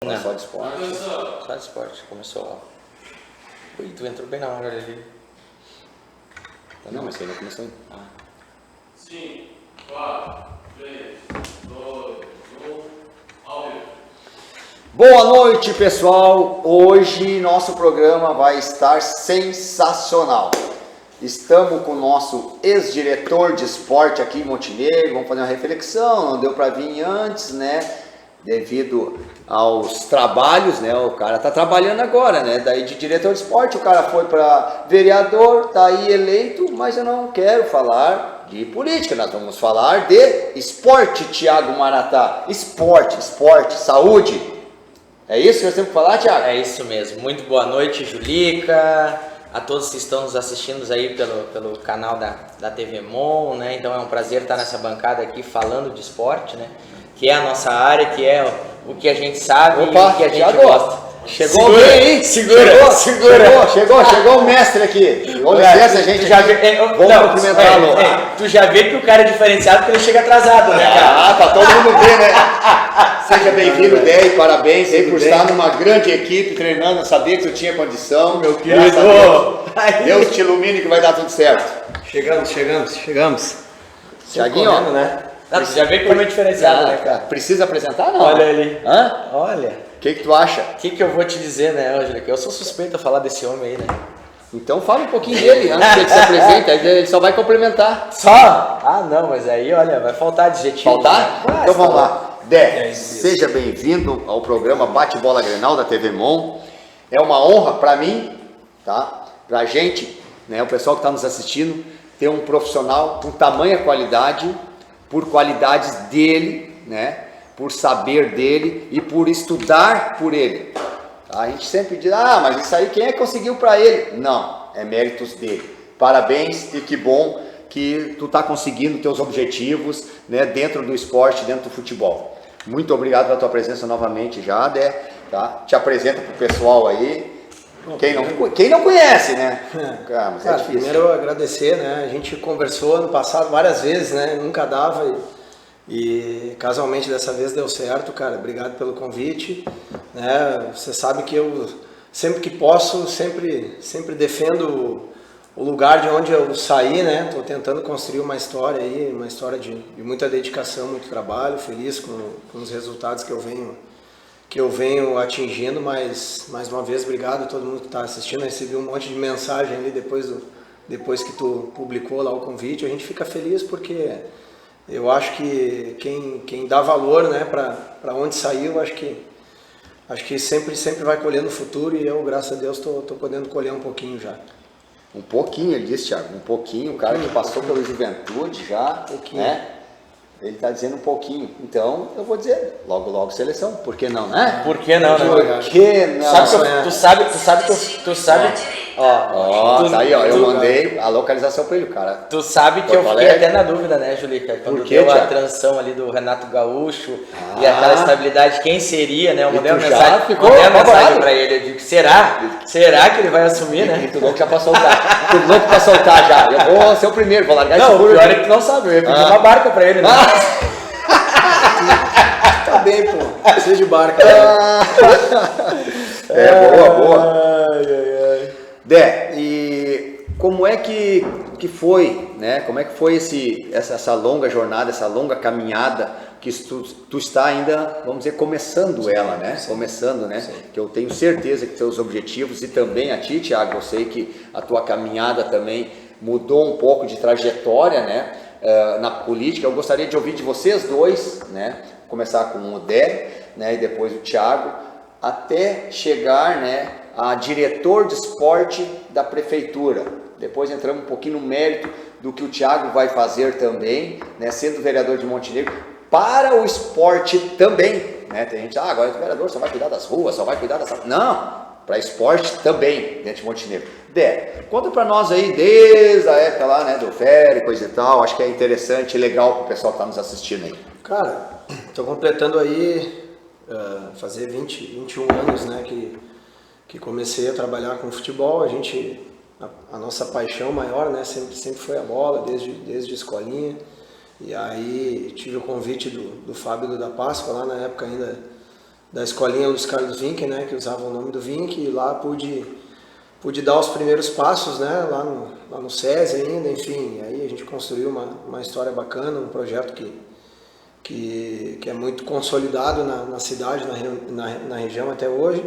Não. Só de esporte. Só de esporte. Começou lá. Ui, tu entrou bem na hora ali. Não, mas ainda começou. 5, 4, 3, 2, 1, ao vivo. Boa noite, pessoal. Hoje nosso programa vai estar sensacional. Estamos com o nosso ex-diretor de esporte aqui em Montenegro. Vamos fazer uma reflexão. Não deu para vir antes, né? Devido aos trabalhos, né? O cara tá trabalhando agora, né? Daí de diretor de esporte, o cara foi para vereador, tá aí eleito, mas eu não quero falar de política. Nós vamos falar de esporte, Thiago Maratá. Esporte, saúde. É isso que nós temos que falar, Thiago? É isso mesmo. Muito boa noite, Julica. A todos que estão nos assistindo aí pelo canal da TV Mon, né? Então é um prazer estar nessa bancada aqui falando de esporte, né? Que é a nossa área, que é o que a gente sabe. Opa, e o que a gente gosta. Chegou alguém aí? Segura. Chegou o mestre aqui. Com licença, gente. Vamos cumprimentá-lo. Tu já vê que o cara é diferenciado porque ele chega atrasado, né, cara? Pra todo mundo ver, né? Seja bem-vindo, Dé, e parabéns aí por estar numa grande equipe treinando. Eu sabia que tu tinha condição. Meu querido. Deus te ilumine que vai dar tudo certo. Chegamos. Thiaguinho, ó. Né? Não, tu já vê como é diferenciado, né, cara? Precisa apresentar, não? Olha ali. Hã? Olha. O que tu acha? O que eu vou te dizer, né, Ângela? Que eu sou suspeito a falar desse homem aí, né? Então fala um pouquinho dele antes que ele se apresente, aí ele só vai complementar. Só? Ah, não, mas aí, olha, vai faltar adjetivo. Faltar? Né? Então vamos lá. Dé, seja bem-vindo ao programa Bate-Bola Grenal da TV Mon. É uma honra para mim, tá? Pra gente, né, o pessoal que está nos assistindo, ter um profissional com tamanha qualidade, por qualidades dele, né? Por saber dele e por estudar por ele. Tá? A gente sempre diz, mas isso aí quem é que conseguiu para ele? Não, é méritos dele. Parabéns e que bom que tu tá conseguindo teus objetivos, né, dentro do esporte, dentro do futebol. Muito obrigado pela tua presença novamente já, Dé. Tá? Te apresenta pro pessoal aí. Quem não conhece, né? Cara, primeiro eu agradecer, né? A gente conversou ano passado várias vezes, né? Nunca dava e casualmente dessa vez deu certo, cara. Obrigado pelo convite, né? Você sabe que eu sempre que posso, sempre defendo o lugar de onde eu saí, né? Tô tentando construir uma história aí, uma história de muita dedicação, muito trabalho, feliz com os resultados que eu venho atingindo, mas mais uma vez obrigado a todo mundo que está assistindo. Eu recebi um monte de mensagem ali depois que tu publicou lá o convite. A gente fica feliz porque eu acho que quem dá valor, né, para onde saiu, acho que sempre vai colher no futuro, e eu, graças a Deus, tô podendo colher um pouquinho já. Um pouquinho, ele disse, Thiago, um pouquinho, o cara que passou pela juventude já, né? Ele está dizendo um pouquinho, então eu vou dizer, logo seleção, por que não, né? Por que não, né? Por que não? Tu sabe, ó, tá aí, ó, eu mandei a localização para ele, cara. Tu sabe que eu fiquei até na dúvida, né, Julica? Quando deu a transição ali do Renato Gaúcho e aquela estabilidade, quem seria, né? Eu mandei uma mensagem para ele, eu digo, será que ele vai assumir, né? E tu louco já pra soltar, já, eu vou ser o primeiro, vou largar esse Não, o pior é que tu não sabe, eu ia pedir uma barca para ele, né? Tá bem, pô. Precisa de barca. Boa. Dé, e como é que foi, né? Como é que foi essa longa jornada, essa longa caminhada que tu está ainda, vamos dizer, começando ela, né? Sim. Começando, né? Sim. Que eu tenho certeza que teus objetivos, e também a ti, Thiago, eu sei que a tua caminhada também mudou um pouco de trajetória, né? Na política. Eu gostaria de ouvir de vocês dois, né? Começar com o Dé, né? E depois o Thiago, até chegar, né, a diretor de esporte da prefeitura. Depois entramos um pouquinho no mérito do que o Thiago vai fazer também, né, sendo vereador de Montenegro, para o esporte também, né? Tem gente, agora o vereador só vai cuidar das ruas, só vai cuidar dessa... Não, para esporte também, dentro de Montenegro. Dé, conta para nós aí, desde a época lá, né, do Fere, coisa e tal, acho que é interessante e legal para o pessoal que está nos assistindo aí. Cara, tô completando aí, fazer 21 anos, né, que comecei a trabalhar com futebol. A nossa paixão maior, né, sempre foi a bola, desde a escolinha. E aí tive o convite do Fábio da Páscoa, lá na época ainda da escolinha Luiz Carlos Vinck, né, que usava o nome do Vinck, e lá pude dar os primeiros passos, né, lá no SESI ainda, enfim, aí a gente construiu uma história bacana, um projeto que é muito consolidado na cidade, na região até hoje.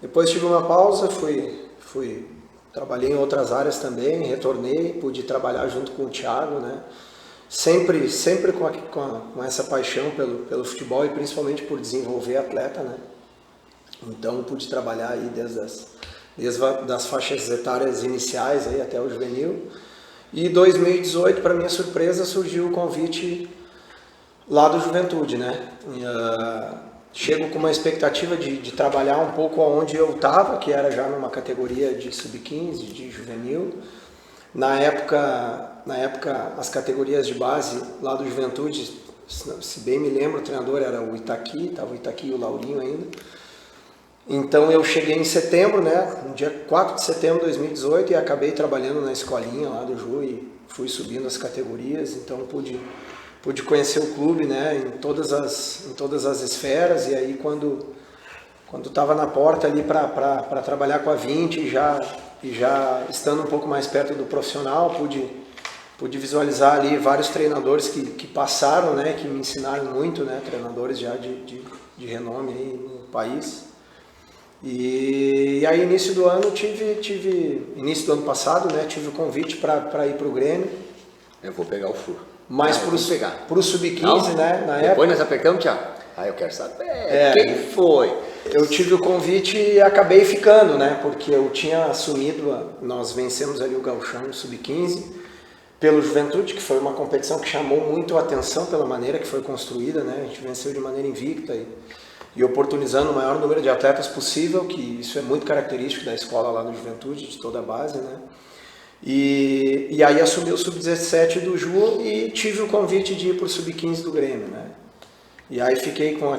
Depois tive uma pausa, trabalhei em outras áreas também, retornei, pude trabalhar junto com o Thiago, né, sempre com essa paixão pelo futebol e principalmente por desenvolver atleta, né, então pude trabalhar aí desde as faixas etárias iniciais aí até o juvenil. E em 2018, para minha surpresa, surgiu o convite lá do Juventude, né? Chego com uma expectativa de trabalhar um pouco onde eu estava, que era já numa categoria de sub-15, de juvenil. Na época, as categorias de base lá do Juventude, se bem me lembro, o treinador era o Itaqui, estava o Itaqui e o Laurinho ainda. Então eu cheguei em setembro, né, no dia 4 de setembro de 2018, e acabei trabalhando na escolinha lá do Ju e fui subindo as categorias, então pude conhecer o clube, né, em todas as esferas. E aí quando estava na porta ali para trabalhar com a 20 e já estando um pouco mais perto do profissional, pude visualizar ali vários treinadores que passaram, né, que me ensinaram muito, né, treinadores já de renome aí no país. E aí início do ano início do ano passado, né, tive o convite para ir para o Grêmio. Eu vou pegar o furo. Mas para o Sub-15, né, na época. Depois nós apertamos, Thiago. Eu quero saber quem foi. Eu tive o convite e acabei ficando, né, porque eu tinha assumido, nós vencemos ali o Gauchão Sub-15 pelo Juventude, que foi uma competição que chamou muito a atenção pela maneira que foi construída, né, a gente venceu de maneira invicta e oportunizando o maior número de atletas possível, que isso é muito característico da escola lá do Juventude, de toda a base, né. E aí assumi o Sub-17 do Ju e tive o convite de ir para o Sub-15 do Grêmio, né. E aí fiquei com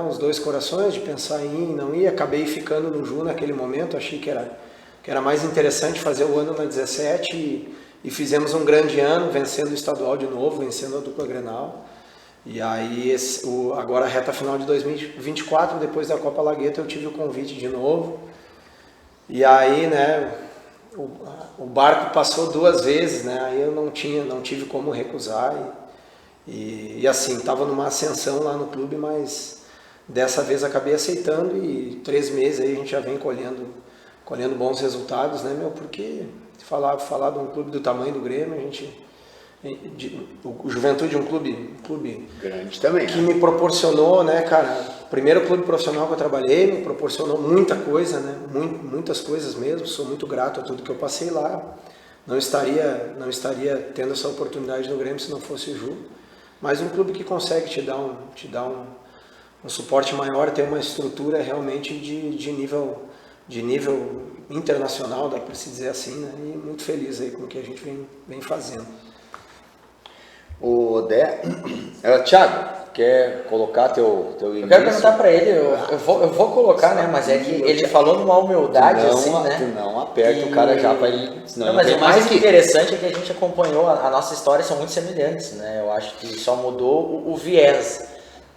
os dois corações de pensar em ir e não ir, acabei ficando no Ju naquele momento, achei que era mais interessante fazer o ano na 17 e fizemos um grande ano, vencendo o estadual de novo, vencendo a dupla Grenal. E aí, agora a reta final de 2024, depois da Copa Lagueta, eu tive o convite de novo. E aí, né, o barco passou 2 vezes, né, aí eu não tive como recusar. E assim, estava numa ascensão lá no clube, mas dessa vez acabei aceitando e 3 meses aí a gente já vem colhendo bons resultados, né, porque falar de um clube do tamanho do Grêmio, o Juventude é um clube grande também, que me proporcionou, né, cara, o primeiro clube profissional que eu trabalhei, me proporcionou muita coisa, né, muitas coisas mesmo, sou muito grato a tudo que eu passei lá, não estaria tendo essa oportunidade no Grêmio se não fosse o Ju, mas um clube que consegue te dar um suporte maior, ter uma estrutura realmente de nível internacional, dá para se dizer assim, né, e muito feliz aí com o que a gente vem fazendo. O Dé, Thiago, quer colocar teu início? Eu quero perguntar para ele, eu vou colocar, né, mas é que ele falou numa humildade assim, né? Tu não aperta o cara já para ele, senão não, mas ele o mais interessante é que a gente acompanhou, a nossa história são muito semelhantes, né? Eu acho que só mudou o viés,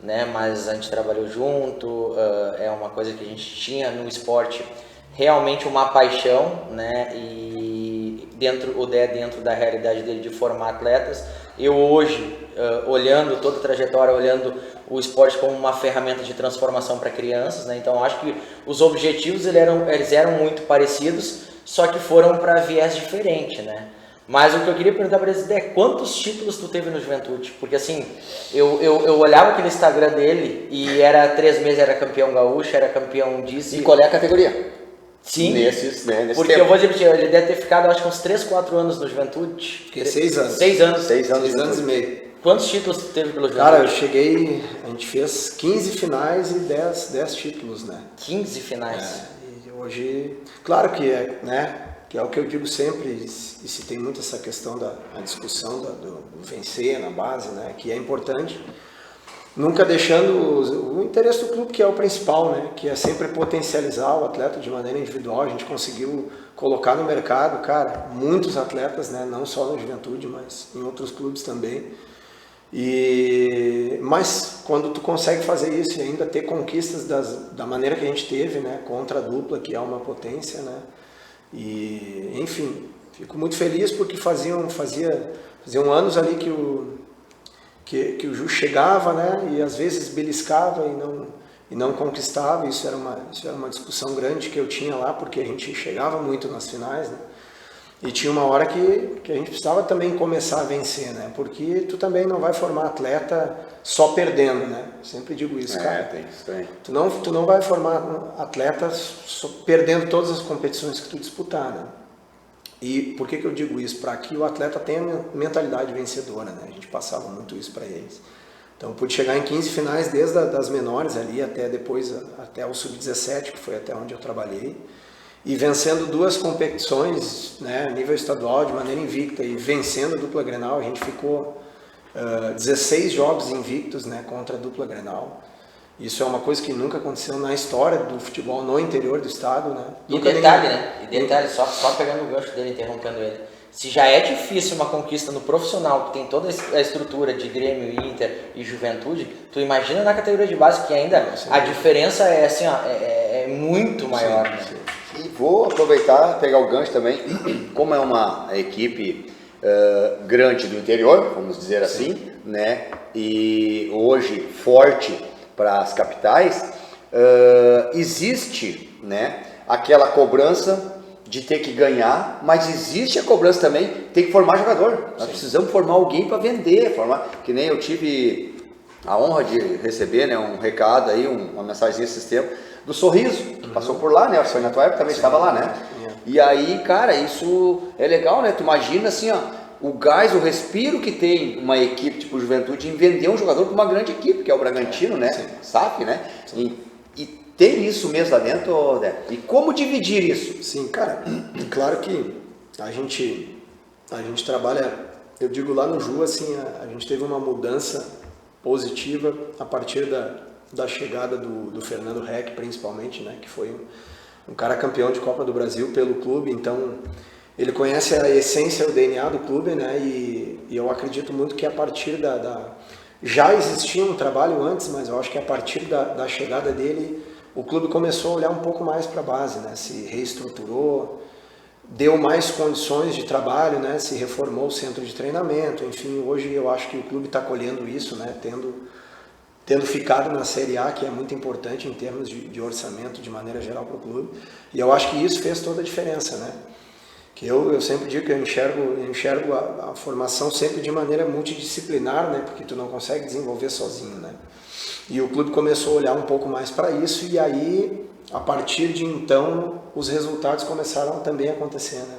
né? Mas a gente trabalhou junto, é uma coisa que a gente tinha no esporte, realmente uma paixão, né? E o Dé dentro da realidade dele de formar atletas. Eu hoje, olhando toda a trajetória, olhando o esporte como uma ferramenta de transformação para crianças, né? Então acho que os objetivos eles eram muito parecidos, só que foram para viés diferente, né? Mas o que eu queria perguntar para eles é quantos títulos tu teve no Juventude? Porque assim, eu olhava aquele Instagram dele e era 3 meses era campeão gaúcho, era campeão disso. E qual é a categoria? Sim, nesse porque tempo. Eu vou repetir, ele deve ter ficado acho que uns 3, 4 anos no Juventude. Fiquei 6 anos. 6 anos. 6 anos e meio. Quantos títulos tu teve pelo Juventude? Cara, a gente fez 15 finais e 10 títulos, né? 15 finais. E hoje, claro que que é o que eu digo sempre, e se tem muito essa questão da discussão do vencer na base, né? Que é importante. Nunca deixando o interesse do clube, que é o principal, né? Que é sempre potencializar o atleta de maneira individual. A gente conseguiu colocar no mercado, cara, muitos atletas, né? Não só no Juventude, mas em outros clubes também. Mas quando tu consegue fazer isso e ainda ter conquistas da maneira que a gente teve, né, contra a dupla, que é uma potência, né, e enfim, fico muito feliz porque faziam anos ali que o Ju chegava, né, e às vezes beliscava e não conquistava. Isso era uma discussão grande que eu tinha lá, porque a gente chegava muito nas finais, né. E tinha uma hora que a gente precisava também começar a vencer, né? Porque tu também não vai formar atleta só perdendo, né? Sempre digo isso, cara. Tem isso, tem. Tu não vai formar atleta só perdendo todas as competições que tu disputar, né? E por que eu digo isso? Para que o atleta tenha mentalidade vencedora, né? A gente passava muito isso para eles. Então eu pude chegar em 15 finais desde das menores ali até depois, até o sub-17, que foi até onde eu trabalhei. E vencendo 2 competições, né, nível estadual de maneira invicta, e vencendo a dupla Grenal, a gente ficou 16 jogos invictos, né, contra a dupla Grenal. Isso é uma coisa que nunca aconteceu na história do futebol no interior do estado, né? E detalhe, só pegando o gancho dele, interrompendo ele. Se já é difícil uma conquista no profissional, que tem toda a estrutura de Grêmio, Inter e Juventude, tu imagina na categoria de base, que ainda a diferença é assim, ó, é muito maior, né? E vou aproveitar, pegar o gancho também, como é uma equipe grande do interior, vamos dizer assim, né, e hoje forte para as capitais, existe, né, aquela cobrança de ter que ganhar, mas existe a cobrança também, tem que formar jogador. Nós precisamos formar alguém para vender, que nem eu tive a honra de receber, né, um recado aí, uma mensagem esses tempos, do Sorriso, que passou por lá, né? Foi na tua época, também estava lá, né? E aí, cara, isso é legal, né? Tu imagina assim, ó, o gás, o respiro que tem uma equipe tipo Juventude em vender um jogador para uma grande equipe, que é o Bragantino, né? SAF, né? E tem isso mesmo lá dentro, né? E como dividir isso? Sim, cara, claro que a gente trabalha, eu digo lá no Ju, assim, a gente teve uma mudança positiva a partir da chegada do Fernando Reck, principalmente, né, que foi um cara campeão de Copa do Brasil pelo clube. Então ele conhece a essência, o DNA do clube, né, e eu acredito muito que a partir já existia um trabalho antes, mas eu acho que a partir da chegada dele, o clube começou a olhar um pouco mais para a base, né, se reestruturou, deu mais condições de trabalho, né, se reformou o centro de treinamento. Enfim, hoje eu acho que o clube está colhendo isso, né, tendo ficado na Série A, que é muito importante em termos de orçamento de maneira geral para o clube. E eu acho que isso fez toda a diferença, né? Que eu sempre digo que eu enxergo a formação sempre de maneira multidisciplinar, né? Porque tu não consegue desenvolver sozinho, né? E o clube começou a olhar um pouco mais para isso, e aí, a partir de então, os resultados começaram também a acontecer, né?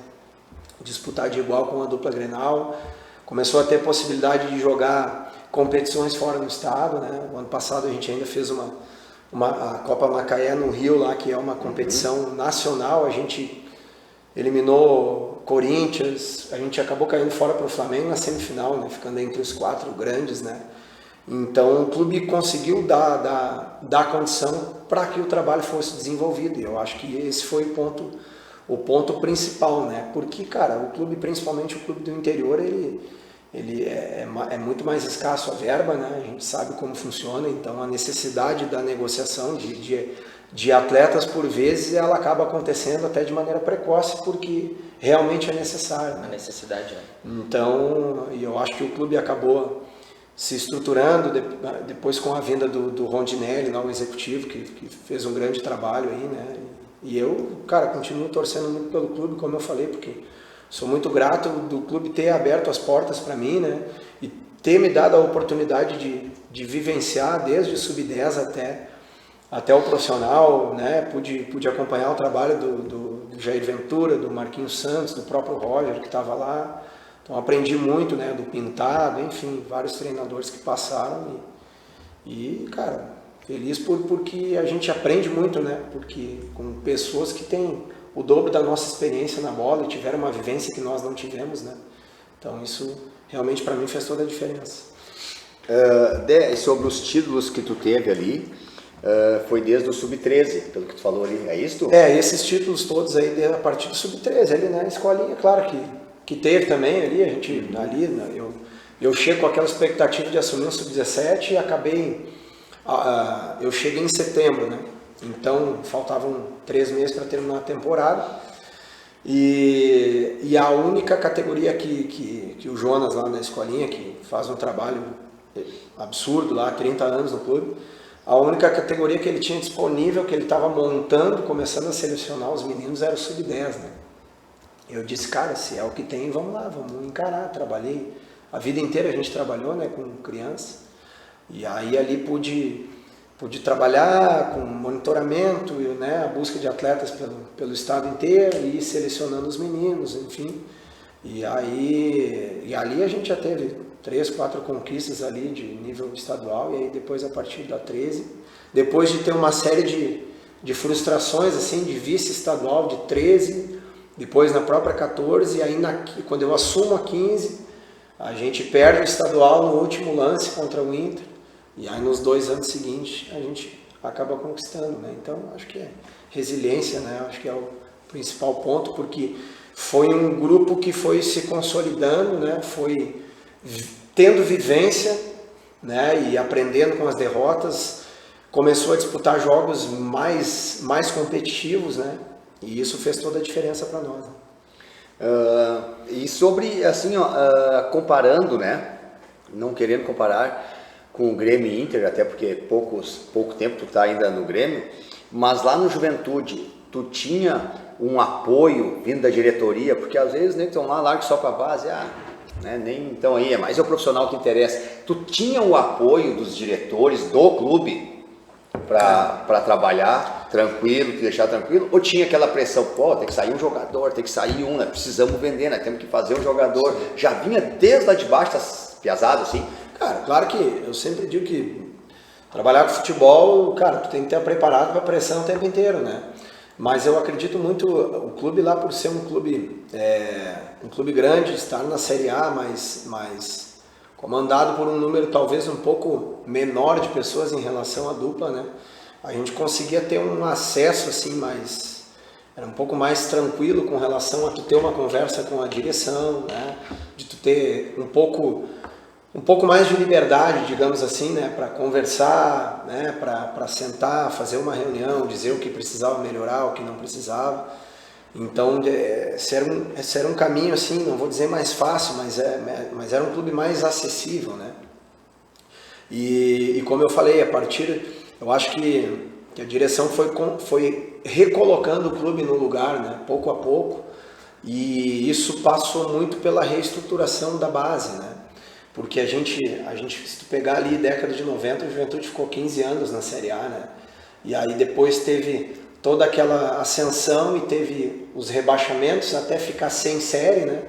Disputar de igual com a dupla Grenal, começou a ter possibilidade de jogar competições fora do estado, né? O ano passado a gente ainda fez a Copa Macaé no Rio lá, que é uma competição nacional. A gente eliminou Corinthians, a gente acabou caindo fora para o Flamengo na semifinal, né? Ficando entre os 4 grandes, né? Então o clube conseguiu dar condição para que o trabalho fosse desenvolvido, e eu acho que esse foi o ponto principal, né? Porque, cara, o clube, principalmente o clube do interior, ele é muito mais escasso a verba, né? A gente sabe como funciona, então a necessidade da negociação de atletas, por vezes, ela acaba acontecendo até de maneira precoce, porque realmente é necessário, né? A necessidade, né? Então, eu acho que o clube acabou se estruturando depois com a vinda do Rondinelli, novo executivo, que fez um grande trabalho aí, né? E eu, cara, continuo torcendo muito pelo clube, como eu falei, porque sou muito grato do clube ter aberto as portas para mim, né? E ter me dado a oportunidade de vivenciar desde o sub-10 até o profissional, né? Pude acompanhar o trabalho do Jair Ventura, do Marquinhos Santos, do próprio Roger, que estava lá. Então aprendi muito, né? Do Pintado, enfim, vários treinadores que passaram. E cara, feliz porque a gente aprende muito, né? Porque com pessoas que têm o dobro da nossa experiência na bola e tiveram uma vivência que nós não tivemos, né? Então isso realmente para mim fez toda a diferença. Sobre os títulos que tu teve ali, foi desde o sub-13, pelo que tu falou ali, é isso? Esses títulos todos aí a partir do sub-13, ali na escolinha, claro que teve também ali, a gente ali, né, eu chego com aquela expectativa de assumir um sub-17 e acabei, eu cheguei em setembro, né? Então faltavam 3 meses para terminar a temporada e a única categoria que o Jonas lá na escolinha, que faz um trabalho absurdo lá, 30 anos no clube, a única categoria que ele tinha disponível, que ele estava montando, começando a selecionar os meninos, era o sub-10, né? Eu disse, cara, se é o que tem, vamos lá, vamos encarar. Trabalhei a vida inteira, a gente trabalhou, né, com criança, e aí ali pude trabalhar com monitoramento, né, a busca de atletas pelo estado inteiro e ir selecionando os meninos, enfim. E ali a gente já teve 3, 4 conquistas ali de nível estadual, e aí depois a partir da 13, depois de ter uma série de frustrações, assim, de vice-estadual de 13, depois na própria 14, e aí quando eu assumo a 15, a gente perde o estadual no último lance contra o Inter, e aí nos 2 anos seguintes a gente acaba conquistando, né? Então acho que é resiliência, né? Acho que é o principal ponto, porque foi um grupo que foi se consolidando, né? Foi tendo vivência, né? E aprendendo com as derrotas, começou a disputar jogos mais competitivos, né? E isso fez toda a diferença para nós. E sobre, assim, comparando, né? Não querendo comparar com o Grêmio e Inter, até porque pouco tempo tu tá ainda no Grêmio, mas lá no Juventude, tu tinha um apoio vindo da diretoria, porque às vezes nem estão lá, larga só para a base, né, nem então aí, é mais o profissional que interessa. Tu tinha o apoio dos diretores do clube para trabalhar tranquilo, te deixar tranquilo, ou tinha aquela pressão, pô, tem que sair um jogador, tem que sair né, precisamos vender, né, temos que fazer um jogador, já vinha desde lá de baixo, das piazadas, assim? Cara, claro que eu sempre digo que trabalhar com futebol, cara, tu tem que estar preparado para pressão o tempo inteiro, né? Mas eu acredito muito, o clube lá por ser um clube grande, estar na Série A, mas comandado por um número talvez um pouco menor de pessoas em relação à dupla, né? A gente conseguia ter um acesso assim era um pouco mais tranquilo com relação a tu ter uma conversa com a direção, né? De tu ter um pouco mais de liberdade, digamos assim, né, para conversar, né, para sentar, fazer uma reunião, dizer o que precisava melhorar, o que não precisava. Então, esse era um caminho, assim, não vou dizer mais fácil, mas era um clube mais acessível, né. E como eu falei, eu acho que a direção foi recolocando o clube no lugar, né, pouco a pouco, e isso passou muito pela reestruturação da base, né. Porque a gente, se tu pegar ali década de 90, o Juventude ficou 15 anos na Série A, né? E aí depois teve toda aquela ascensão e teve os rebaixamentos até ficar sem série, né?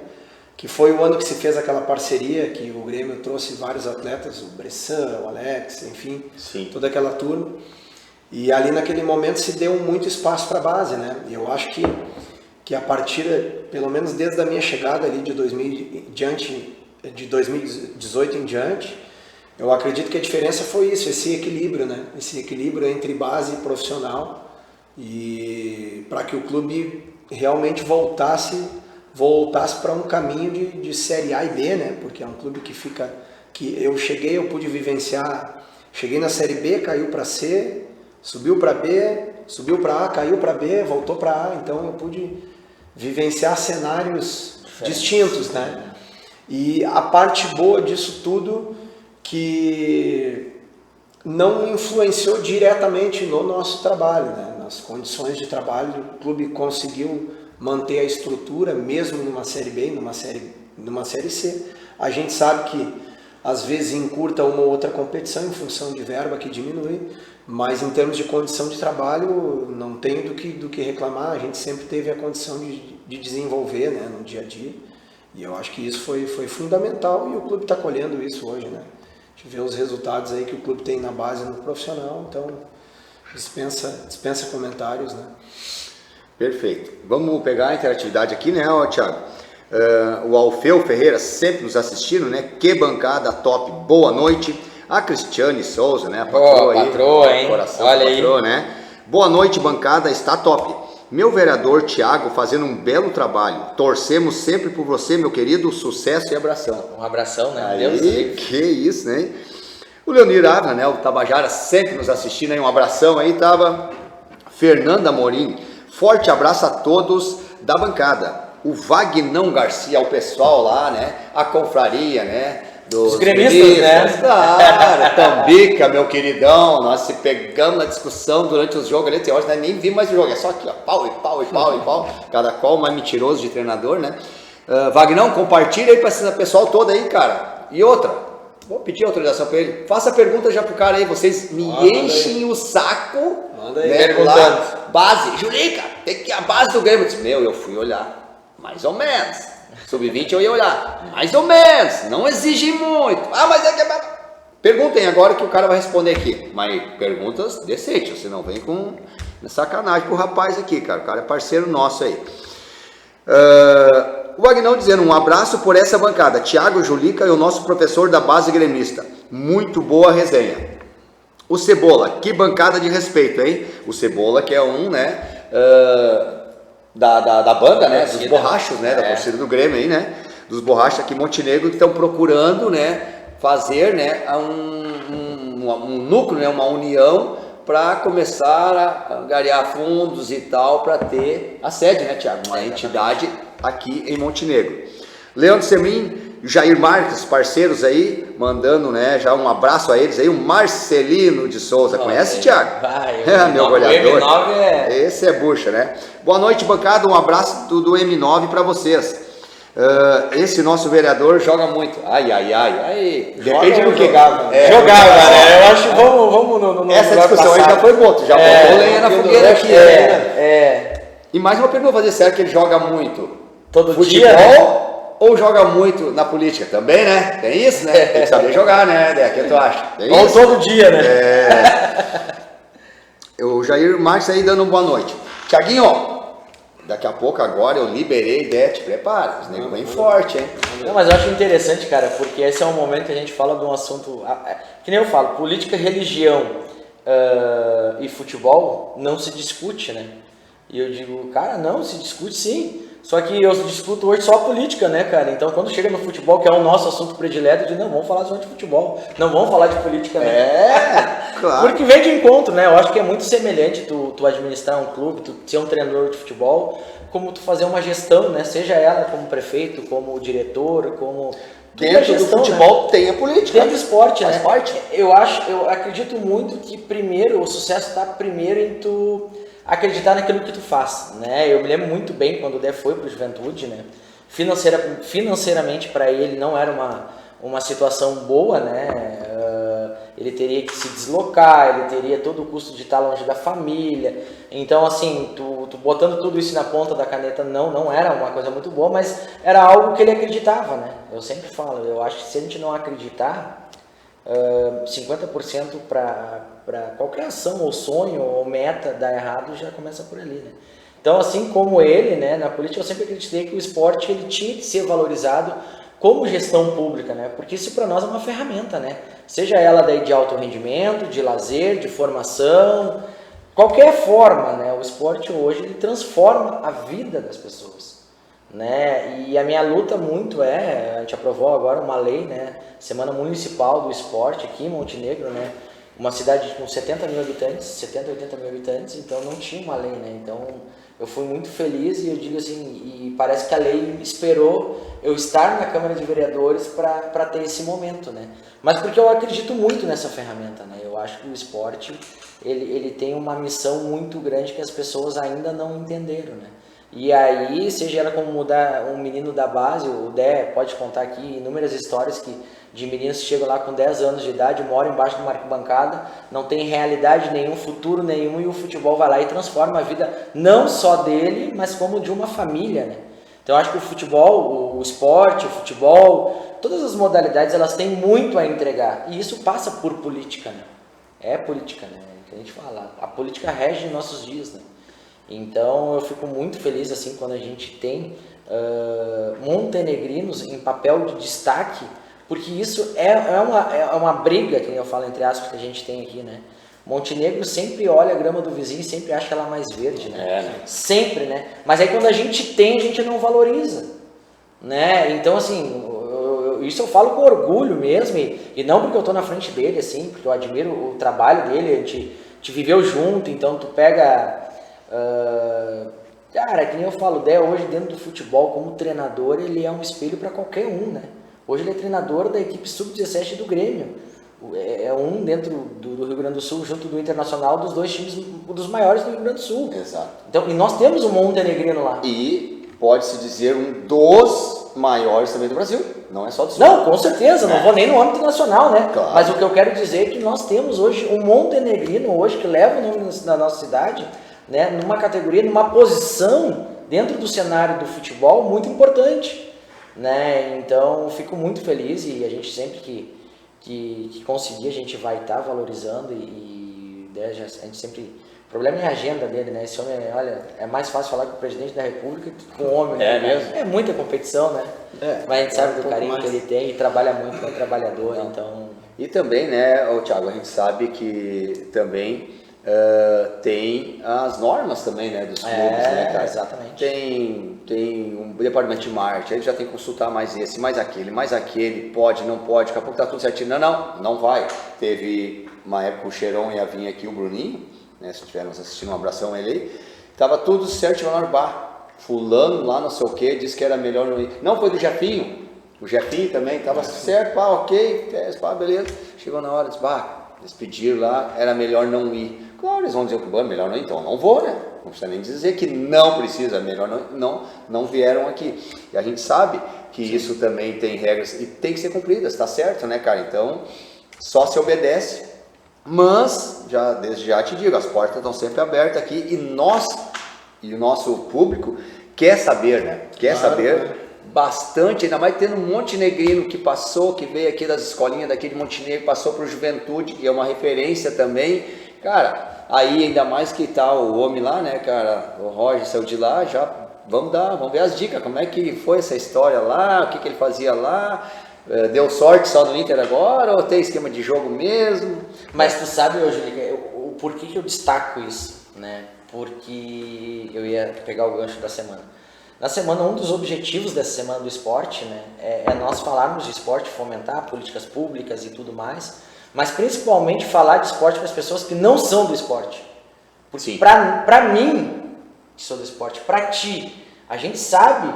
Que foi o ano que se fez aquela parceria, que o Grêmio trouxe vários atletas, o Bressan, o Alex, enfim, Sim. Toda aquela turma. E ali naquele momento se deu muito espaço para a base, né? E eu acho que a partir, pelo menos desde a minha chegada ali de 2018 em diante, eu acredito que a diferença foi isso, esse equilíbrio, né? Esse equilíbrio entre base e profissional, e para que o clube realmente voltasse para um caminho de Série A e B, né? Porque é um clube que eu pude vivenciar, cheguei na Série B, caiu para C, subiu para B, subiu para A, caiu para B, voltou para A, então eu pude vivenciar cenários distintos, né? E a parte boa disso tudo, que não influenciou diretamente no nosso trabalho, né? Nas condições de trabalho, o clube conseguiu manter a estrutura, mesmo numa Série B, numa série C. A gente sabe que às vezes encurta uma ou outra competição em função de verba que diminui, mas em termos de condição de trabalho não tem do que reclamar. A gente sempre teve a condição de desenvolver, né, no dia a dia. E eu acho que isso foi fundamental, e o clube está colhendo isso hoje, né? A gente vê os resultados aí que o clube tem na base no profissional, então dispensa comentários, né? Perfeito. Vamos pegar a interatividade aqui, né, Thiago? O Alfeu Ferreira sempre nos assistindo, né? Que bancada top, boa noite. A Cristiane Souza, né? A patroa, patroa, hein? Coração Olha patroa, aí. Né? Boa noite, bancada, está top. Meu vereador Thiago fazendo um belo trabalho. Torcemos sempre por você, meu querido. Sucesso e abração. Um abração, né? Aí, Deus livre. que isso, né? O Leonir Ávila, né? O Tabajara sempre nos assistindo aí. Um abração aí, tava. Fernanda Amorim. Forte abraço a todos da bancada. O Vagnão Garcia, o pessoal lá, né? A confraria, né? Os gremistas, né? Claro, Tambica, meu queridão, nós se pegamos na discussão durante os jogos ali, tem horas, né? Nem vi mais o jogo, é só aqui, ó, pau e pau e pau e pau, cada qual mais mentiroso de treinador, né? Vagnão, compartilha aí pra esse pessoal todo aí, cara. E outra, vou pedir autorização pra ele, faça pergunta já pro cara aí, vocês me enchem o saco, Manda aí, né? perguntando. Lá, base, Julica, tem que ir a base do Grêmio. Eu disse, eu fui olhar, mais ou menos. Sub-20 eu ia olhar, mais ou menos, não exige muito. Ah, mas é que... Perguntem agora que o cara vai responder aqui. Mas perguntas decentes, você não vem com sacanagem pro rapaz aqui, cara. O cara é parceiro nosso aí. O Agnão dizendo, um abraço por essa bancada. Thiago Julica e o nosso professor da base gremista. Muito boa resenha. O Cebola, que bancada de respeito, hein? O Cebola que é um, né... Da banda, né? Dos borrachos, né? Da torcida do Grêmio aí, né? Dos borrachos aqui em Montenegro que estão procurando, né? Fazer, né? Um núcleo, né? Uma união para começar a angariar fundos e tal para ter a sede, né, Thiago? Uma entidade aqui em Montenegro. Leandro Semin, Jair Marques, parceiros aí, mandando, né? Já um abraço a eles aí. O Marcelino de Souza, conhece, Thiago? Vai, Meu goleador. O M9 é... Esse é bucha, né? Boa noite, bancada. Um abraço do M9 para vocês. Esse nosso vereador joga muito. Ai. Depende do que jogava, né? Eu acho que vamos no essa discussão aí já foi boa. Tu já botou lenha na fogueira aqui. E mais uma pergunta, fazer certo que ele joga muito. Todo futebol, dia, né? Ou joga muito na política? Também, né? Tem isso, né? Tem que saber jogar, né? O que tu acha? Tem Ou isso? todo dia, né? O Jair Marques aí dando uma boa noite. Tiaguinho, daqui a pouco agora eu liberei, te prepara. Os negros vêm forte, hein? Não, mas eu acho interessante, cara, porque esse é um momento que a gente fala de um assunto... Que nem eu falo, política, religião e futebol não se discute, né? E eu digo, cara, não, se discute sim. Só que eu discuto hoje só a política, né, cara? Então, quando chega no futebol, que é o nosso assunto predileto, eu digo, não, vamos falar só de futebol. Não vamos falar de política, né? Claro. Porque vem de encontro, né? Eu acho que é muito semelhante tu administrar um clube, tu ser um treinador de futebol, como tu fazer uma gestão, né? Seja ela como prefeito, como diretor, como... Dentro do futebol, né? Tem a política. Dentro do esporte, faz né? parte. Eu acredito muito que primeiro, o sucesso está primeiro em tu acreditar naquilo que tu faz, né? Eu me lembro muito bem quando o Dé foi pro Juventude, né? Financeiramente para ele não era uma situação boa, né? Ele teria que se deslocar, ele teria todo o custo de estar longe da família. Então, assim, tu botando tudo isso na ponta da caneta não era uma coisa muito boa, mas era algo que ele acreditava, né? Eu sempre falo, eu acho que se a gente não acreditar, 50% para qualquer ação ou sonho ou meta dar errado já começa por ali, né? Então, assim como ele, né, na política eu sempre acreditei que o esporte ele tinha que ser valorizado como gestão pública, né? Porque isso para nós é uma ferramenta, né? Seja ela daí de alto rendimento, de lazer, de formação, qualquer forma, né? O esporte hoje ele transforma a vida das pessoas, né? E a minha luta muito a gente aprovou agora uma lei, né? Semana Municipal do Esporte aqui em Montenegro, né? Uma cidade com 70 mil habitantes, 70, 80 mil habitantes, então não tinha uma lei, né? Então eu fui muito feliz e eu digo assim, e parece que a lei esperou eu estar na Câmara de Vereadores para ter esse momento, né? Mas porque eu acredito muito nessa ferramenta, né? Eu acho que o esporte, ele tem uma missão muito grande que as pessoas ainda não entenderam, né? E aí, seja ela como mudar um menino da base, o Dé pode contar aqui inúmeras histórias de meninos que chegam lá com 10 anos de idade, moram embaixo de uma arquibancada, não tem realidade nenhum, futuro nenhum, e o futebol vai lá e transforma a vida não só dele, mas como de uma família, né? Então eu acho que o futebol, o esporte, o futebol, todas as modalidades, elas têm muito a entregar, e isso passa por política, né? É política, né? Que a gente fala, a política rege nossos dias, né? Então eu fico muito feliz assim quando a gente tem montenegrinos em papel de destaque, porque isso é uma briga, que eu falo entre aspas, que a gente tem aqui, né? Montenegro sempre olha a grama do vizinho e sempre acha ela mais verde, né? Né? Sempre, né? Mas aí quando a gente tem, a gente não valoriza, né? Então, assim, isso eu falo com orgulho mesmo, e não porque eu tô na frente dele, assim, porque eu admiro o trabalho dele, a gente viveu junto, então tu pega... cara, que nem eu falo, hoje dentro do futebol, como treinador, ele é um espelho para qualquer um, né? Hoje ele é treinador da equipe sub-17 do Grêmio. É um dentro do Rio Grande do Sul, junto do Internacional, dos 2 times, dos maiores do Rio Grande do Sul. Exato. Então, e nós temos um montenegrino lá. E pode-se dizer um dos maiores também do Brasil, não é só do Sul. Não, com certeza, não vou nem no âmbito nacional, né? Claro. Mas o que eu quero dizer é que nós temos hoje um montenegrino hoje que leva o nome da nossa cidade, né, numa categoria, numa posição dentro do cenário do futebol muito importante, né? Então, fico muito feliz e a gente sempre que conseguir, a gente vai estar valorizando né, a gente sempre... O problema é a agenda dele, né? Esse homem, olha, é mais fácil falar com o presidente da República que com o homem. É né? mesmo? É muita competição, né? Mas a gente sabe do carinho que ele tem e trabalha muito, é um trabalhador, então... E também, né, Thiago, a gente sabe que também tem as normas também, né, dos clubes, né, cara? Exatamente. Tem um departamento de marketing, aí já tem que consultar mais esse, mais aquele, pode, não pode, daqui a pouco tá tudo certinho. Não vai. Teve uma época o Cheiron ia vir aqui, o Bruninho, né, se estivermos assistindo, um abração a ele aí, tava tudo certo lá no bar, fulano lá não sei o que, disse que era melhor não ir. Não, foi do Jefinho, o Jefinho também, tava certo, pá, ok, pá, beleza, chegou na hora, disse, eles pediram lá, era melhor não ir. Claro, eles vão dizer que é melhor não ir, então não vou, né? Não precisa nem dizer que não precisa, melhor não vieram aqui. E a gente sabe que isso também tem regras e tem que ser cumpridas, tá certo, né, cara? Então, só se obedece, mas, desde já te digo, as portas estão sempre abertas aqui e o nosso público quer saber, né? Quer saber bastante, ainda mais tendo um montenegrino que passou, que veio aqui das escolinhas daqui de Montenegro, passou para o Juventude, e é uma referência também, cara, aí ainda mais que tá o homem lá, né, cara, o Roger saiu de lá, já vamos ver as dicas, como é que foi essa história lá, o que ele fazia lá, deu sorte só no Inter agora, ou tem esquema de jogo mesmo? Mas tu sabe, Angélica, o porquê que eu destaco isso, né? Porque eu ia pegar o gancho da semana. Na semana, um dos objetivos dessa Semana do Esporte, né, é nós falarmos de esporte, fomentar políticas públicas e tudo mais, mas principalmente falar de esporte para as pessoas que não são do esporte. Porque para mim, que sou do esporte, para ti, a gente sabe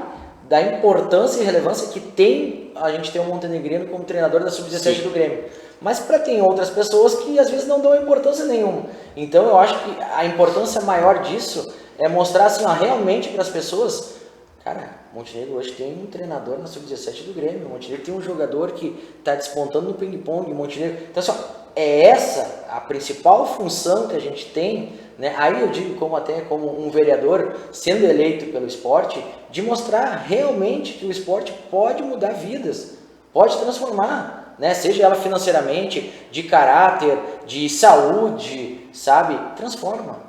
da importância e relevância que tem a gente ter um montenegrino como treinador da Sub-17 do Grêmio. Mas tem outras pessoas que às vezes não dão importância nenhuma. Então eu acho que a importância maior disso é mostrar assim, realmente para as pessoas, cara, Montenegro hoje tem um treinador na Sub-17 do Grêmio, Montenegro tem um jogador que está despontando no ping-pong, Montenegro. Então assim, é essa a principal função que a gente tem, né? Aí eu digo como um vereador sendo eleito pelo esporte, de mostrar realmente que o esporte pode mudar vidas, pode transformar, né? Seja ela financeiramente, de caráter, de saúde, sabe? Transforma.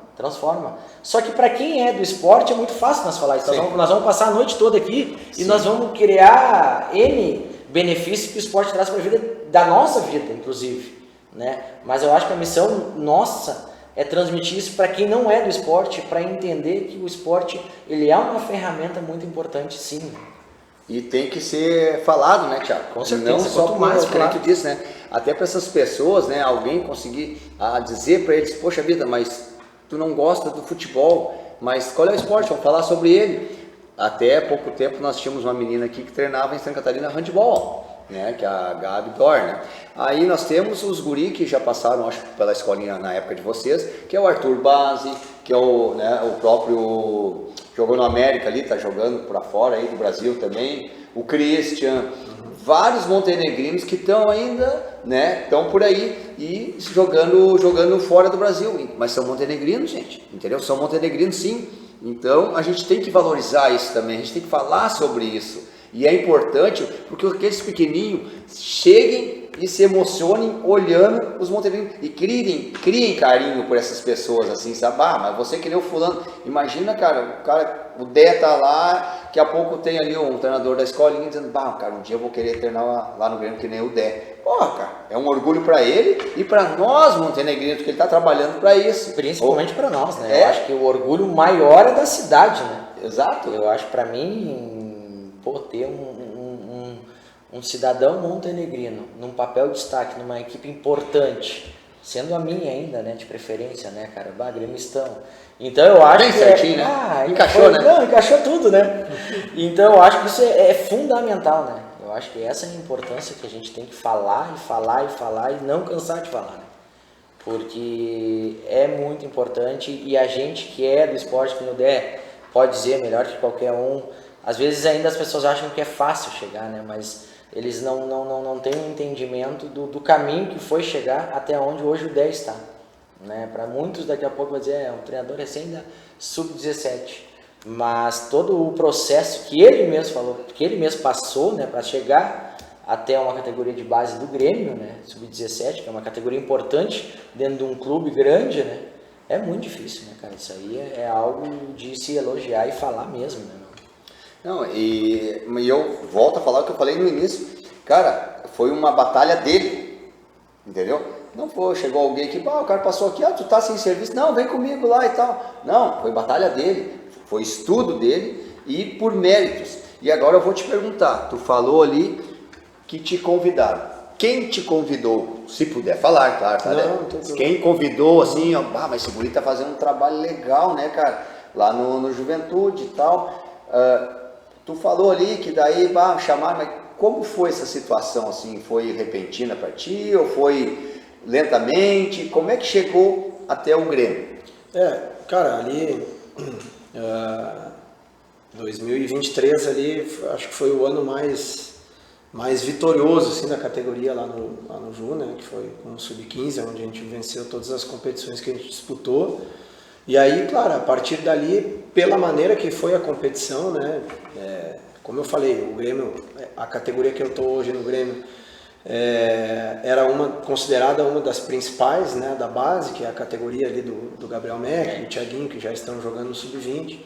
Só que para quem é do esporte é muito fácil nós falar isso. Nós vamos passar a noite toda aqui e nós vamos criar N benefícios que o esporte traz para a vida, da nossa vida, inclusive, né? Mas eu acho que a missão nossa é transmitir isso para quem não é do esporte, para entender que o esporte ele é uma ferramenta muito importante, sim. E tem que ser falado, né, Thiago? Com certeza. Não só por mais claro. que tu disse, né? Até para essas pessoas, né? Alguém conseguir dizer para eles, poxa vida, mas tu não gosta do futebol, mas qual é o esporte? Vamos falar sobre ele. Até pouco tempo nós tínhamos uma menina aqui que treinava em Santa Catarina handball, né? Que é a Gabi Dor, né? Aí nós temos os guri que já passaram, acho, pela escolinha na época de vocês, que é o Arthur Base, que é o próprio jogou no América ali, tá jogando para fora aí do Brasil também, o Christian, vários montenegrinos que estão ainda, né, estão por aí e jogando fora do Brasil, mas são montenegrinos, gente, entendeu? São montenegrinos sim, então a gente tem que valorizar isso também, a gente tem que falar sobre isso, e é importante porque aqueles pequenininhos cheguem e se emocionem olhando os montenegrinos e criem carinho por essas pessoas, assim, sabe? Mas você que nem o fulano, imagina, cara, o Dé tá lá, daqui a pouco tem ali um treinador da escolinha dizendo, cara, um dia eu vou querer treinar lá no Grêmio que nem o Dé. Porra, cara, é um orgulho para ele e para nós montenegrinos, que ele está trabalhando para isso. Principalmente para nós, né? Eu acho que o orgulho maior é da cidade, né? Exato. Eu acho, para mim, ter um cidadão montenegrino num papel de destaque, numa equipe importante, sendo a minha ainda, né, de preferência, né, cara, gremistão. Então eu acho bem que certinho, né? Encaixou, né? Não, encaixou tudo, né? Então eu acho que isso é fundamental, né? Eu acho que essa é a importância que a gente tem que falar e falar e falar e não cansar de falar, né? Porque é muito importante e a gente que é do esporte, como o Dé pode dizer melhor que qualquer um, às vezes ainda as pessoas acham que é fácil chegar, né? Mas eles não têm um entendimento do caminho que foi chegar até onde hoje o Dé está. Né? Para muitos daqui a pouco vai dizer, é um treinador recém da sub-17, mas todo o processo que ele mesmo falou, que ele mesmo passou, né, para chegar até uma categoria de base do Grêmio, né, sub-17, que é uma categoria importante dentro de um clube grande, né, é muito difícil, né, cara, isso aí é algo de se elogiar e falar mesmo, né, Não, e eu volto a falar o que eu falei no início, cara, foi uma batalha dele, entendeu? Não foi, chegou alguém que, o cara passou aqui, tu tá sem serviço, não, vem comigo lá e tal. Não, foi batalha dele, foi estudo dele e por méritos. E agora eu vou te perguntar, tu falou ali que te convidaram. Quem te convidou? Se puder falar, claro, tá? Não, quem convidou assim, mas esse guri tá fazendo um trabalho legal, né, cara? Lá no Juventude e tal. Tu falou ali que daí, chamaram, mas como foi essa situação assim? Foi repentina para ti ou foi lentamente? Como é que chegou até o Grêmio? Cara, ali 2023 ali, acho que foi o ano mais vitorioso assim, da categoria lá no Ju, né, que foi com o Sub-15, onde a gente venceu todas as competições que a gente disputou. E aí, claro, a partir dali, pela maneira que foi a competição, né, como eu falei, o Grêmio, a categoria que eu estou hoje no Grêmio, era considerada uma das principais, né, da base, que é a categoria ali do Gabriel Meck, do Thiaguinho, que já estão jogando no Sub-20.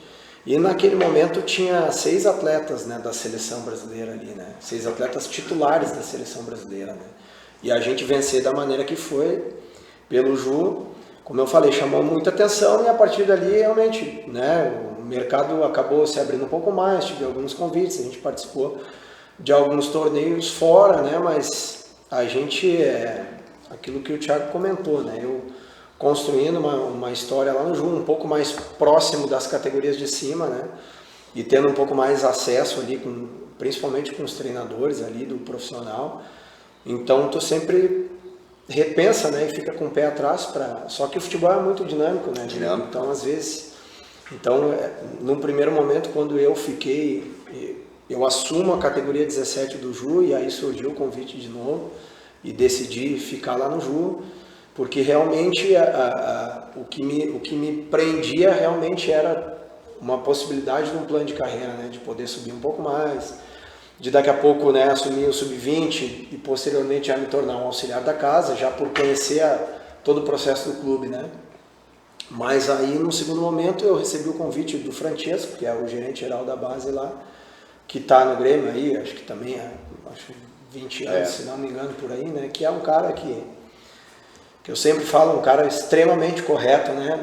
E naquele momento tinha 6 atletas, né, da seleção brasileira ali, né, 6 atletas titulares da seleção brasileira, né. E a gente vencer da maneira que foi, pelo Ju, como eu falei, chamou muita atenção e a partir dali realmente, né, o mercado acabou se abrindo um pouco mais, tive alguns convites, a gente participou de alguns torneios fora, né, mas a gente, aquilo que o Thiago comentou, né, eu construindo uma história lá no Ju, um pouco mais próximo das categorias de cima, né, e tendo um pouco mais acesso ali, principalmente com os treinadores ali do profissional, então tu sempre repensa, né, e fica com o pé atrás, só que o futebol é muito dinâmico, né, então às vezes, num primeiro momento quando eu assumo a categoria 17 do Ju e aí surgiu o convite de novo e decidi ficar lá no Ju, porque realmente o que me prendia realmente era uma possibilidade de um plano de carreira, né, de poder subir um pouco mais, de daqui a pouco, né, assumir o Sub-20 e posteriormente já me tornar um auxiliar da casa, já por conhecer todo o processo do clube, né. Mas aí no segundo momento eu recebi o convite do Francesco, que é o gerente geral da base lá, que está no Grêmio aí, acho que também acho 20 anos, se não me engano, por aí, né? Que é um cara que eu sempre falo, um cara extremamente correto, né?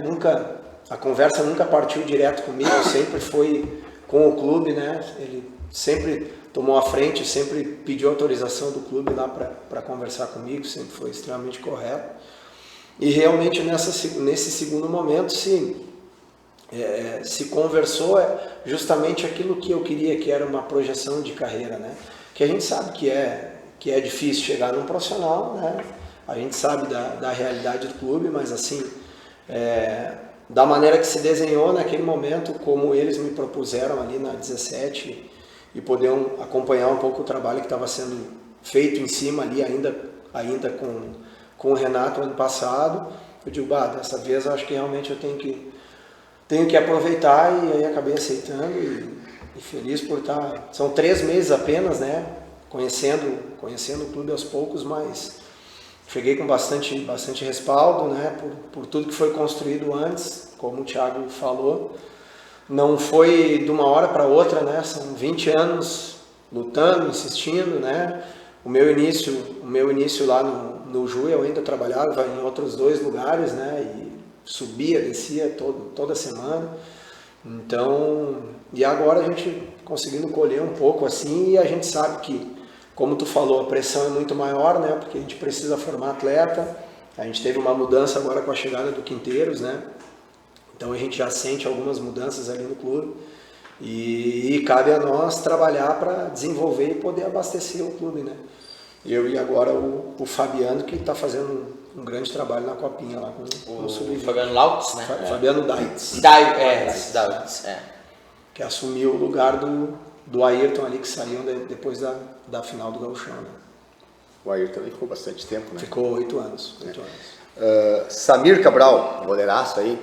A conversa nunca partiu direto comigo, sempre foi com o clube, né? Ele sempre tomou a frente, sempre pediu autorização do clube lá para conversar comigo, sempre foi extremamente correto. E realmente nesse segundo momento, sim, se conversou justamente aquilo que eu queria, que era uma projeção de carreira, né? Que a gente sabe que é difícil chegar num profissional, né? A gente sabe da realidade do clube, mas assim, da maneira que se desenhou naquele momento, como eles me propuseram ali na 17 e poder acompanhar um pouco o trabalho que estava sendo feito em cima ali ainda com o Renato ano passado, eu digo, dessa vez eu acho que realmente eu tenho que aproveitar, e aí acabei aceitando e feliz por estar. São 3 meses apenas, né? Conhecendo o clube aos poucos, mas cheguei com bastante respaldo, né? Por tudo que foi construído antes, como o Thiago falou. não foi de uma hora para outra, né? São 20 anos lutando, insistindo, né? O meu início lá no Ju, eu ainda trabalhava em outros 2 lugares, né? E subia, descia toda semana. Então, e agora a gente conseguindo colher um pouco assim, e a gente sabe que, como tu falou, a pressão é muito maior, né? Porque a gente precisa formar atleta. A gente teve uma mudança agora com a chegada do Quinteiros, né? Então a gente já sente algumas mudanças ali no clube. E cabe a nós trabalhar para desenvolver e poder abastecer o clube, né? Eu e agora o Fabiano, que está fazendo um grande trabalho na Copinha lá com o Sub-20. Fabiano Lautz, né? Fabiano Daitz. Daitz. Que assumiu o lugar do Ayrton ali, que saiu depois da final do Gauchão, né? O Ayrton também ficou bastante tempo, né? Ficou 8 anos. 8 anos. Samir Cabral, goleiraço aí.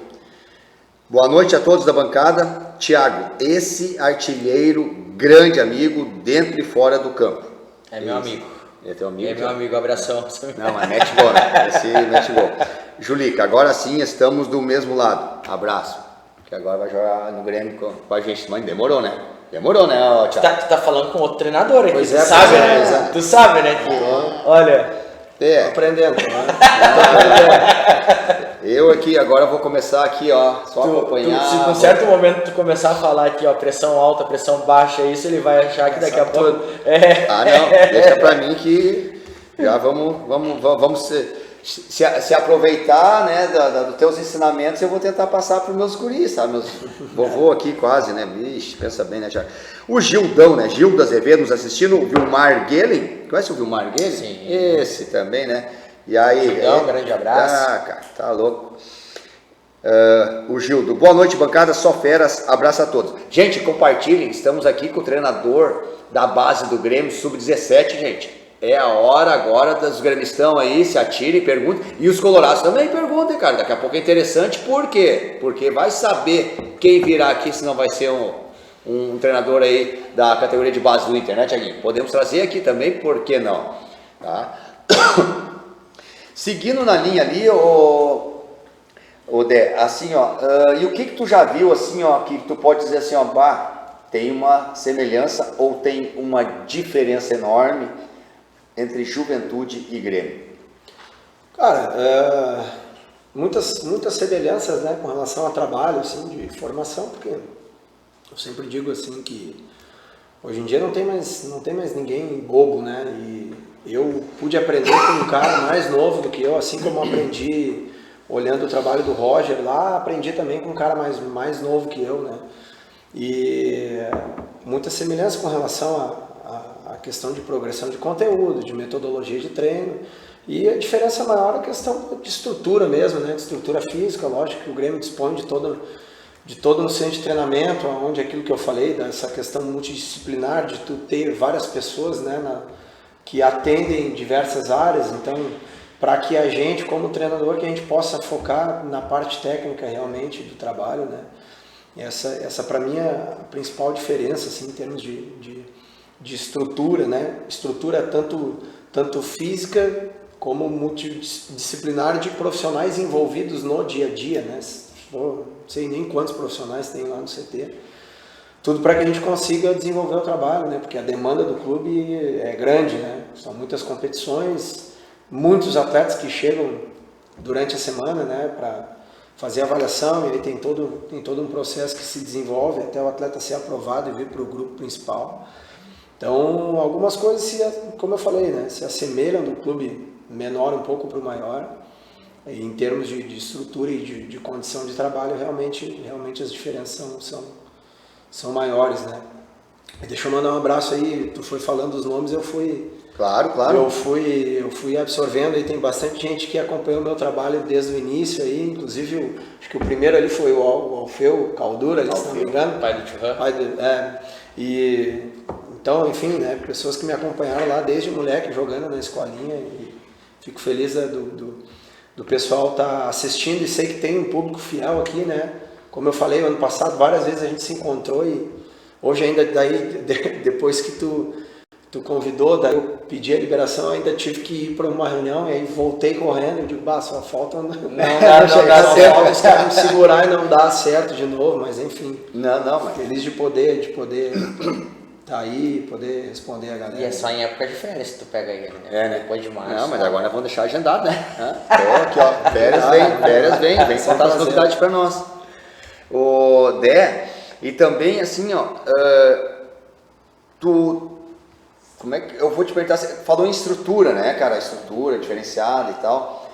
Boa noite a todos da bancada. Tiago, esse artilheiro, grande amigo, dentro e fora do campo. É meu amigo. É teu amigo? É meu amigo, abração. Não, mas mete gol, né? Esse mete gol. Julica, agora sim estamos do mesmo lado. Abraço. Que agora vai jogar no Grêmio com a gente. Mas demorou, né? Demorou, né, Tiago? Tu tá falando com outro treinador aqui, Pois tu é, sabe, pois é, né? pois é. Tu sabe, né? Que, olha... Tô aprendendo, né? Eu aqui, agora vou começar aqui, ó, só acompanhar. Se num certo momento tu começar a falar aqui, ó, pressão alta, pressão baixa, isso ele vai achar que daqui a pouco... Ah, não, deixa pra mim que já vamos se aproveitar, né, dos teus ensinamentos. Eu vou tentar passar pros meus guris, sabe, meus vovô aqui quase, né, vixe, pensa bem, né, Tiago. O Gildão, né, Gildo Azevedo nos assistindo, o Vilmar Guelen, conhece o Vilmar Guelen? Sim. Esse também, né, e aí... Gildão, um grande abraço. Ah, cara, tá louco. O Gildo, boa noite bancada, só feras, abraço a todos. Gente, compartilhem, estamos aqui com o treinador da base do Grêmio, Sub-17, gente. É a hora agora dos gremistão aí, se atirem, perguntem. E os colorados também perguntem, cara. Daqui a pouco é interessante, por quê? Porque vai saber quem virá aqui, se não vai ser um treinador aí da categoria de base do Inter, né, Thiaguinho? Podemos trazer aqui também, por que não? Tá? Seguindo na linha ali, o Dé, assim, ó, e o que tu já viu, assim, ó, que tu pode dizer assim, ó, bah, tem uma semelhança ou tem uma diferença enorme entre Juventude e Grêmio? Cara, muitas semelhanças, né, com relação ao trabalho, assim, de formação, porque eu sempre digo, assim, que hoje em dia não tem mais ninguém bobo, né, e eu pude aprender com um cara mais novo do que eu, assim como aprendi olhando o trabalho do Roger lá, aprendi também com um cara mais novo que eu, né, e muita semelhança com relação a questão de progressão de conteúdo, de metodologia de treino, e a diferença maior é a questão de estrutura mesmo, né? De estrutura física. Lógico que o Grêmio dispõe de todo um centro de treinamento, onde aquilo que eu falei, dessa questão multidisciplinar, de tu ter várias pessoas, né, que atendem diversas áreas. Então, para que a gente, como treinador, que a gente possa focar na parte técnica realmente do trabalho, né? Essa para mim é a principal diferença, assim, em termos de estrutura, né? Estrutura tanto física como multidisciplinar, de profissionais envolvidos no dia a dia, né? Não sei nem quantos profissionais tem lá no CT. Tudo para que a gente consiga desenvolver o trabalho, né? Porque a demanda do clube é grande, né? São muitas competições, muitos atletas que chegam durante a semana, né? Para fazer a avaliação, e aí tem todo um processo que se desenvolve até o atleta ser aprovado e vir para o grupo principal. Então, algumas coisas, como eu falei, né, se assemelham do clube menor um pouco para o maior, em termos de estrutura e de condição de trabalho. Realmente as diferenças são maiores, né. E deixa eu mandar um abraço aí, tu foi falando dos nomes, eu fui... Claro. Eu fui absorvendo, e tem bastante gente que acompanhou o meu trabalho desde o início aí, inclusive acho que o primeiro ali foi o Alfeu Caldura, ali, se não me engano. Pai do Churran. Então, enfim, né, pessoas que me acompanharam lá desde moleque, jogando na escolinha, e fico feliz do pessoal estar assistindo, e sei que tem um público fiel aqui, né, como eu falei, ano passado várias vezes a gente se encontrou, e hoje ainda daí, depois que tu tu convidou, daí eu pedi a liberação, ainda tive que ir para uma reunião, e aí voltei correndo, eu digo, só falta... Não dá certo. Os caras me segurar e não dá certo de novo, mas enfim. Não, mas... Feliz de poder tá aí, poder responder a galera. E é só em época de férias que tu pega ele, né? né? Depois de março. Não, mas agora nós vamos deixar agendado, né? Tô aqui, ó, férias vem contar as novidades para nós. O Dé, e também assim, ó, como é que eu vou te perguntar, você falou em estrutura, né, cara, estrutura diferenciada e tal,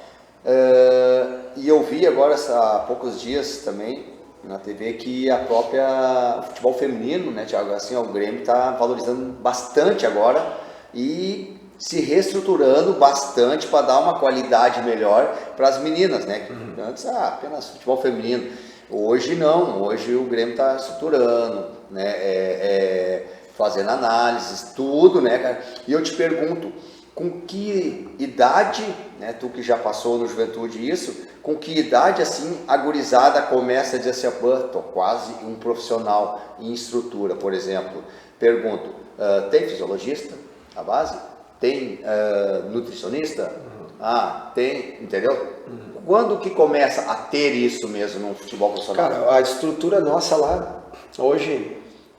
e eu vi agora há poucos dias também na TV que o futebol feminino, né, Thiago, assim, ó, o Grêmio está valorizando bastante agora e se reestruturando bastante para dar uma qualidade melhor para as meninas, né, que antes apenas futebol feminino. Hoje não, hoje o Grêmio está estruturando, né, fazendo análises, tudo, né, cara? E eu te pergunto, com que idade, né, tu que já passou no Juventude isso, com que idade, assim, a gurizada começa a dizer assim, tô quase um profissional em estrutura, por exemplo. Pergunto, tem fisiologista, a base? Tem nutricionista? Tem, entendeu? Quando que começa a ter isso mesmo no futebol profissional? Cara, a estrutura nossa lá, hoje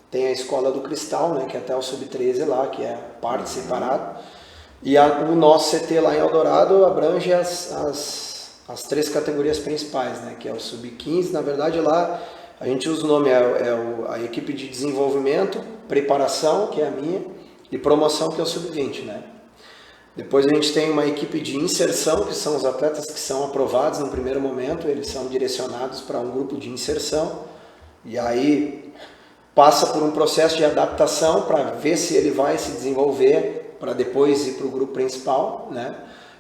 tem a Escola do Cristal, né, que é até o Sub-13 lá, que é parte separada, e o nosso CT lá em Eldorado abrange as 3 categorias principais, né, que é o Sub-15, na verdade lá a gente usa o nome, a equipe de desenvolvimento, preparação, que é a minha, e promoção, que é o Sub-20, né. Depois a gente tem uma equipe de inserção, que são os atletas que são aprovados no primeiro momento, eles são direcionados para um grupo de inserção, e aí passa por um processo de adaptação para ver se ele vai se desenvolver para depois ir para o grupo principal, né?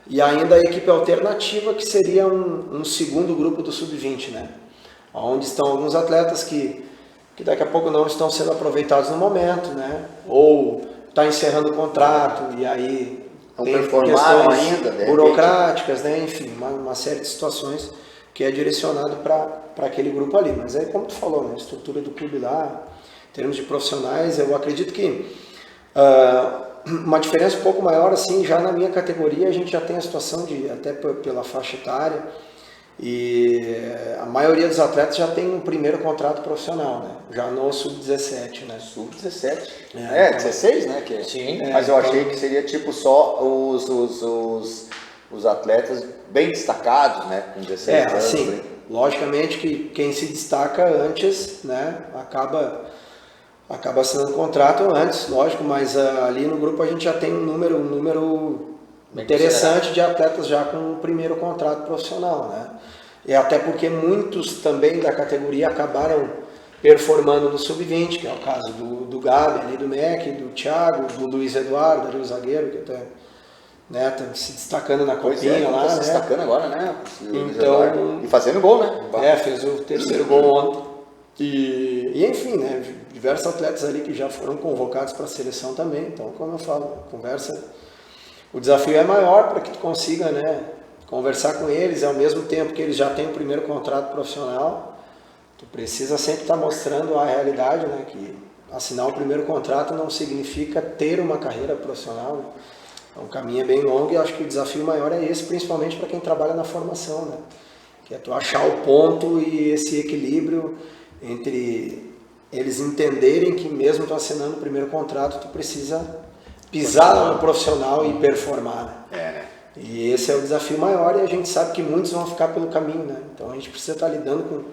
E ainda a equipe alternativa, que seria um segundo grupo do Sub-20, né? Onde estão alguns atletas que daqui a pouco não estão sendo aproveitados no momento, né? Ou está encerrando o contrato e aí não tem performaram questões ainda, burocráticas, né? Enfim, uma série de situações que é direcionado para aquele grupo ali. Mas aí, como tu falou, né? A estrutura do clube lá, em termos de profissionais, eu acredito que uma diferença um pouco maior, assim, já na minha categoria, a gente já tem a situação de, até pela faixa etária, e a maioria dos atletas já tem um primeiro contrato profissional, né? Já no Sub-17, né? Sub-17. 16, né? Sim. Mas eu achei que seria tipo só os atletas bem destacados, né? Com 16 anos. Assim, logicamente que quem se destaca antes, né? Acaba assinando contrato antes, lógico, mas ali no grupo a gente já tem um número interessante de atletas já com o primeiro contrato profissional, né? E até porque muitos também da categoria acabaram performando no Sub-20, que é o caso do Gabi, ali do MEC, do Thiago, do Luiz Eduardo, ali o zagueiro, que até, né, tá se destacando na copinha lá, tá né? se destacando agora, né? Então, e fazendo gol, né? Fez o terceiro gol ontem. E enfim, né, diversos atletas ali que já foram convocados para a seleção também. Então, como eu falo, o desafio é maior para que tu consiga, né, conversar com eles, ao mesmo tempo que eles já têm o primeiro contrato profissional. Tu precisa sempre estar mostrando a realidade, né, que assinar o primeiro contrato não significa ter uma carreira profissional. Então, o caminho é bem longo e acho que o desafio maior é esse, principalmente para quem trabalha na formação, né, que é tu achar o ponto e esse equilíbrio entre eles entenderem que mesmo tu assinando o primeiro contrato, tu precisa pisar no profissional e performar, né? E esse é o desafio maior, e a gente sabe que muitos vão ficar pelo caminho, né? Então a gente precisa estar lidando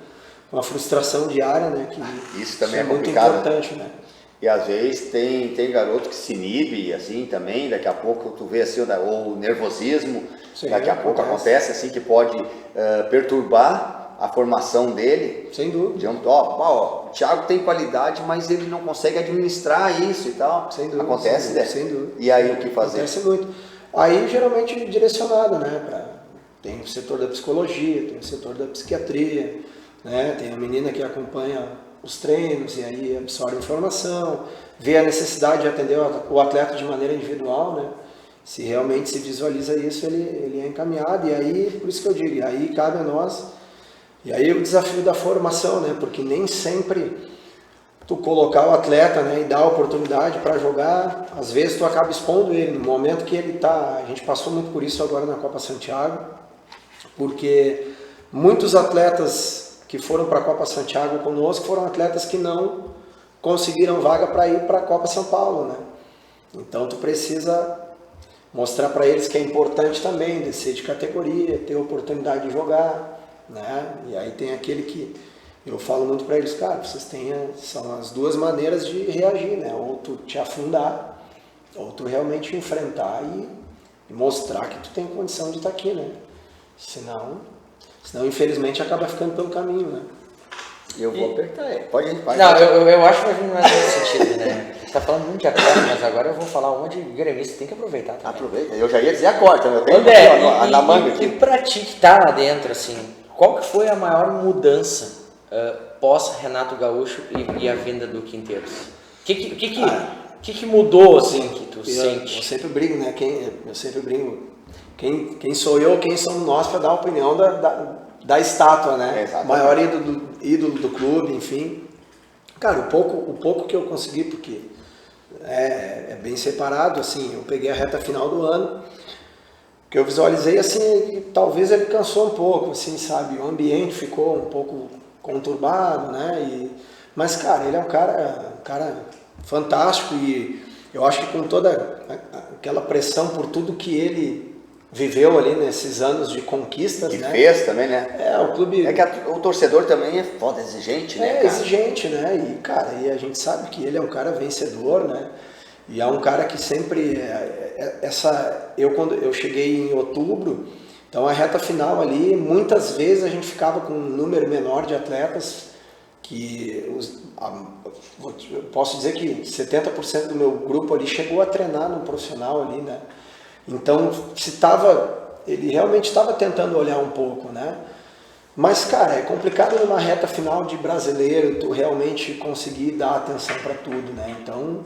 com a frustração diária, né? Que isso também isso é muito complicado, importante, né? E às vezes tem garoto que se inibe assim também, daqui a pouco tu vê assim o nervosismo, Sim, daqui a pouco acontece assim que pode perturbar a formação dele. Sem dúvida. O Thiago tem qualidade, mas ele não consegue administrar isso e tal. Sem dúvida. Acontece, né? Sem dúvida. E aí o que fazer? Acontece muito. Aí geralmente direcionado, né? Tem o setor da psicologia, tem o setor da psiquiatria, né? Tem a menina que acompanha os treinos e aí absorve informação, vê a necessidade de atender o atleta de maneira individual, né? Se realmente se visualiza isso, ele é encaminhado, e aí, por isso que eu digo, aí cabe a nós, e aí o desafio da formação, né? Porque nem sempre tu colocar o atleta, né, e dar a oportunidade para jogar, às vezes tu acaba expondo ele no momento que ele tá. A gente passou muito por isso agora na Copa Santiago, porque muitos atletas que foram para a Copa Santiago conosco foram atletas que não conseguiram vaga para ir para a Copa São Paulo, né? Então tu precisa mostrar para eles que é importante também descer de categoria, ter a oportunidade de jogar, né? E aí tem aquele que eu falo muito para eles, cara, vocês têm, são as duas maneiras de reagir, né? Ou tu te afundar, ou tu realmente enfrentar e mostrar que tu tem condição de estar aqui, né? Senão infelizmente acaba ficando pelo caminho, né? Eu vou apertar ele. Pode ir, Não, eu acho que não é nesse sentido, né? Você tá falando muito de atleta, mas agora eu vou falar uma de gremista, tem que aproveitar também. Aproveita, eu já ia dizer a corta, eu tenho André, na manga e aqui. pra ti que tá lá dentro, assim, qual que foi a maior mudança pós-Renato Gaúcho e a vinda do Quinteiros? O que mudou, assim, que tu sente? Eu sempre brigo, né? Eu sempre brigo. Quem sou eu, quem somos nós para dar a opinião da estátua, né? Exatamente. Maior ídolo do clube, enfim. Cara, o pouco que eu consegui, porque é bem separado, assim, eu peguei a reta final do ano, que eu visualizei, assim, e talvez ele cansou um pouco, assim, sabe? O ambiente ficou um pouco conturbado, né? Mas, cara, ele é um cara fantástico e eu acho que com toda aquela pressão por tudo que ele viveu ali nesses anos de conquistas, né? Fez também, né? O clube... É que o torcedor também é foda, exigente, né, cara? Exigente, né? E, cara, a gente sabe que ele é um cara vencedor, né? E é um cara que sempre... Quando eu cheguei em outubro, então a reta final ali, muitas vezes a gente ficava com um número menor de atletas, eu posso dizer que 70% do meu grupo ali chegou a treinar no profissional ali, né? Então, ele realmente estava tentando olhar um pouco, né? Mas, cara, é complicado numa reta final de brasileiro tu realmente conseguir dar atenção para tudo, né? Então,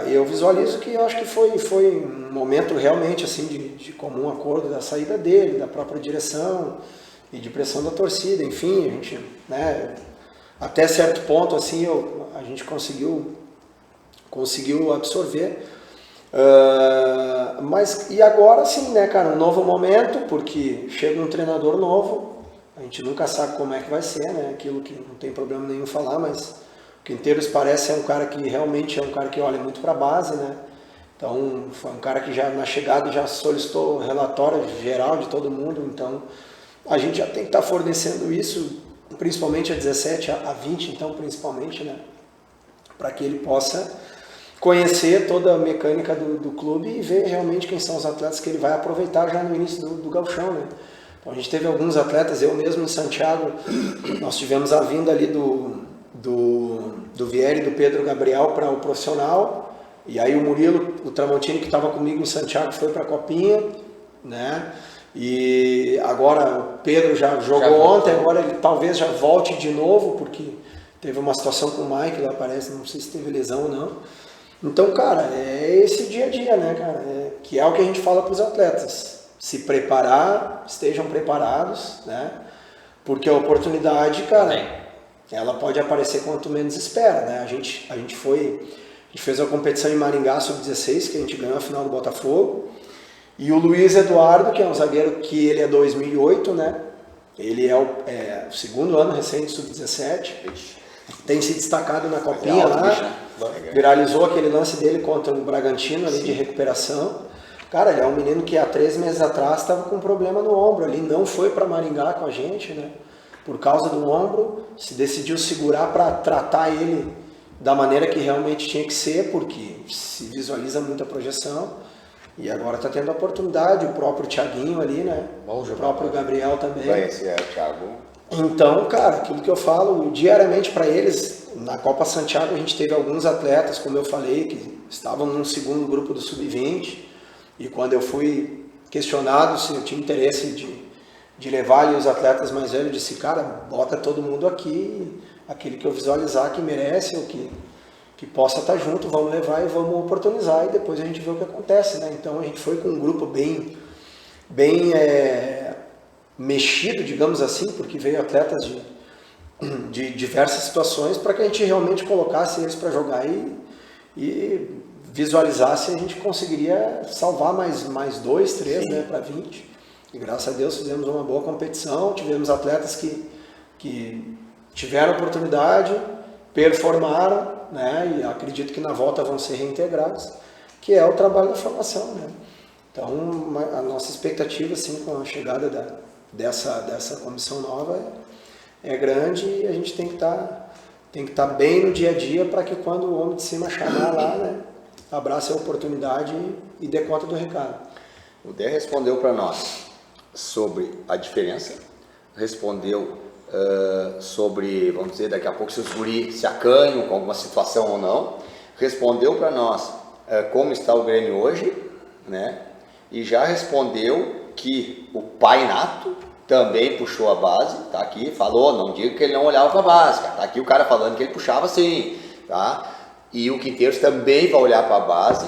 eu visualizo que eu acho que foi um momento realmente assim de comum acordo da saída dele, da própria direção e de pressão da torcida, enfim, a gente, né? Até certo ponto, assim, a gente conseguiu absorver. Mas e agora sim, né, cara, um novo momento, porque chega um treinador novo, a gente nunca sabe como é que vai ser, né, aquilo que não tem problema nenhum falar, mas o Quinteiros parece um cara que realmente é um cara que olha muito para a base, né, então foi um cara que já na chegada já solicitou relatório geral de todo mundo, então a gente já tem que estar fornecendo isso, principalmente a 17, a 20, então principalmente, né, para que ele possa conhecer toda a mecânica do clube e ver realmente quem são os atletas que ele vai aproveitar já no início do gauchão, né? Então a gente teve alguns atletas, eu mesmo em Santiago, nós tivemos a vinda ali do Vieri e do Pedro Gabriel para o profissional, e aí o Murilo, o Tramontini que estava comigo em Santiago foi para a Copinha, né? E agora o Pedro já jogou ontem, agora ele talvez já volte de novo, porque teve uma situação com o Mike lá, parece, não sei se teve lesão ou não. Então, cara, é esse dia a dia, né, cara? Que é o que a gente fala para os atletas. Se preparar, estejam preparados, né? Porque a oportunidade, cara, ela pode aparecer quanto menos espera, né? A gente fez a competição em Maringá sub-16, que a gente ganhou a final do Botafogo. E o Luiz Eduardo, que é um zagueiro que ele é 2008, né? Ele é o segundo ano recente sub-17. Tem se destacado na Copinha lá, viralizou aquele lance dele contra o Bragantino ali de recuperação. Cara, ele é um menino que há 3 meses atrás estava com um problema no ombro ali, não foi para Maringá com a gente, né? Por causa do ombro, se decidiu segurar para tratar ele da maneira que realmente tinha que ser, porque se visualiza muita projeção. E agora está tendo a oportunidade, o próprio Thiaguinho ali, né? O próprio Gabriel também. Esse é o Thiago. Então, cara, aquilo que eu falo diariamente para eles, na Copa Santiago a gente teve alguns atletas, como eu falei, que estavam no segundo grupo do Sub-20, e quando eu fui questionado se eu tinha interesse de levar ali os atletas mais velhos, eu disse, cara, bota todo mundo aqui, aquele que eu visualizar que merece, ou que possa estar junto, vamos levar e vamos oportunizar, e depois a gente vê o que acontece, né? Então a gente foi com um grupo bem mexido, digamos assim, porque veio atletas de diversas situações para que a gente realmente colocasse eles para jogar e visualizasse, a gente conseguiria salvar mais 2, 3, né, para 20. E graças a Deus fizemos uma boa competição, tivemos atletas que tiveram oportunidade, performaram, né, e acredito que na volta vão ser reintegrados, que é o trabalho da formação, né. Então, a nossa expectativa, assim, com a chegada dessa comissão nova é grande, e a gente tem que estar bem no dia a dia para que quando o homem de cima chamar lá, né, abrace a oportunidade e dê conta do recado. O Dé respondeu para nós sobre a diferença, respondeu sobre, vamos dizer, daqui a pouco se os guri se acanham com alguma situação ou não, respondeu para nós como está o Grêmio hoje, né? E já respondeu que o pai Nato também puxou a base, tá aqui, falou, não digo que ele não olhava para a base, tá aqui o cara falando que ele puxava sim, tá? E o Quinteiros também vai olhar para a base.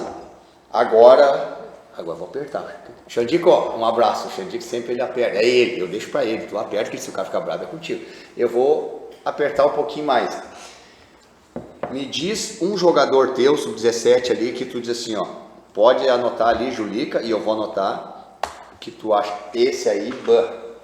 Agora vou apertar. Xandico, um abraço. O Xandico sempre ele aperta. É ele, eu deixo para ele. Tu aperta, que se o cara ficar bravo é contigo. Eu vou apertar um pouquinho mais. Me diz um jogador teu, sub-17 ali, que tu diz assim, ó, pode anotar ali, Julica, e eu vou anotar, que tu acha esse aí,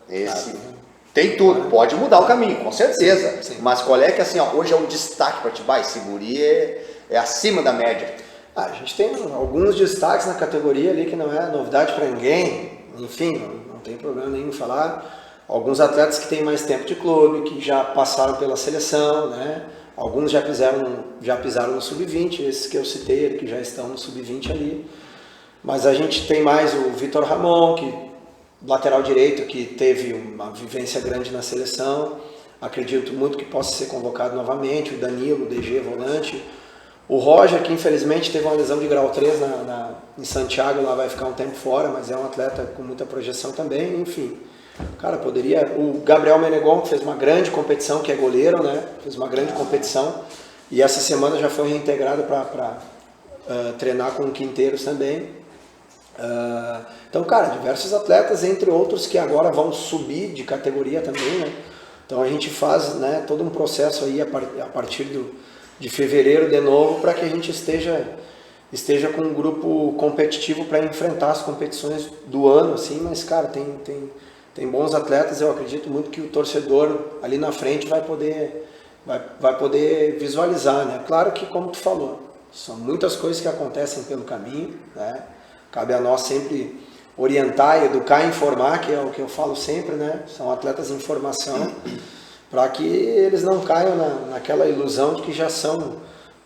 esse... Tem tudo, pode mudar o caminho, com certeza. Sim. Mas qual é que assim, ó, hoje é um destaque para ti? Esse guri é acima da média. A gente tem alguns destaques na categoria ali que não é novidade para ninguém, enfim, não tem problema nenhum falar. Alguns atletas que têm mais tempo de clube, que já passaram pela seleção, né? Alguns já pisaram no sub-20, esses que eu citei, que já estão no sub-20 ali. Mas a gente tem mais o Vitor Ramon, lateral direito, que teve uma vivência grande na seleção. Acredito muito que possa ser convocado novamente. O Danilo, o DG, volante. O Roger, que infelizmente teve uma lesão de grau 3 em Santiago, lá vai ficar um tempo fora, mas é um atleta com muita projeção também, enfim. Cara, poderia... O Gabriel Menegon, que fez uma grande competição, que é goleiro, né? Fez uma grande competição. E essa semana já foi reintegrado para treinar com o Quinteiros também. Então, cara, diversos atletas, entre outros que agora vão subir de categoria também, né? Então a gente faz, né, todo um processo aí a partir de fevereiro de novo, para que a gente esteja com um grupo competitivo para enfrentar as competições do ano, assim. Mas, cara, tem bons atletas. Eu acredito muito que o torcedor ali na frente vai poder visualizar, né? Claro que, como tu falou, são muitas coisas que acontecem pelo caminho, né? Cabe a nós sempre orientar, educar e informar, que é o que eu falo sempre, né? São atletas em formação, para que eles não caiam naquela ilusão de que já são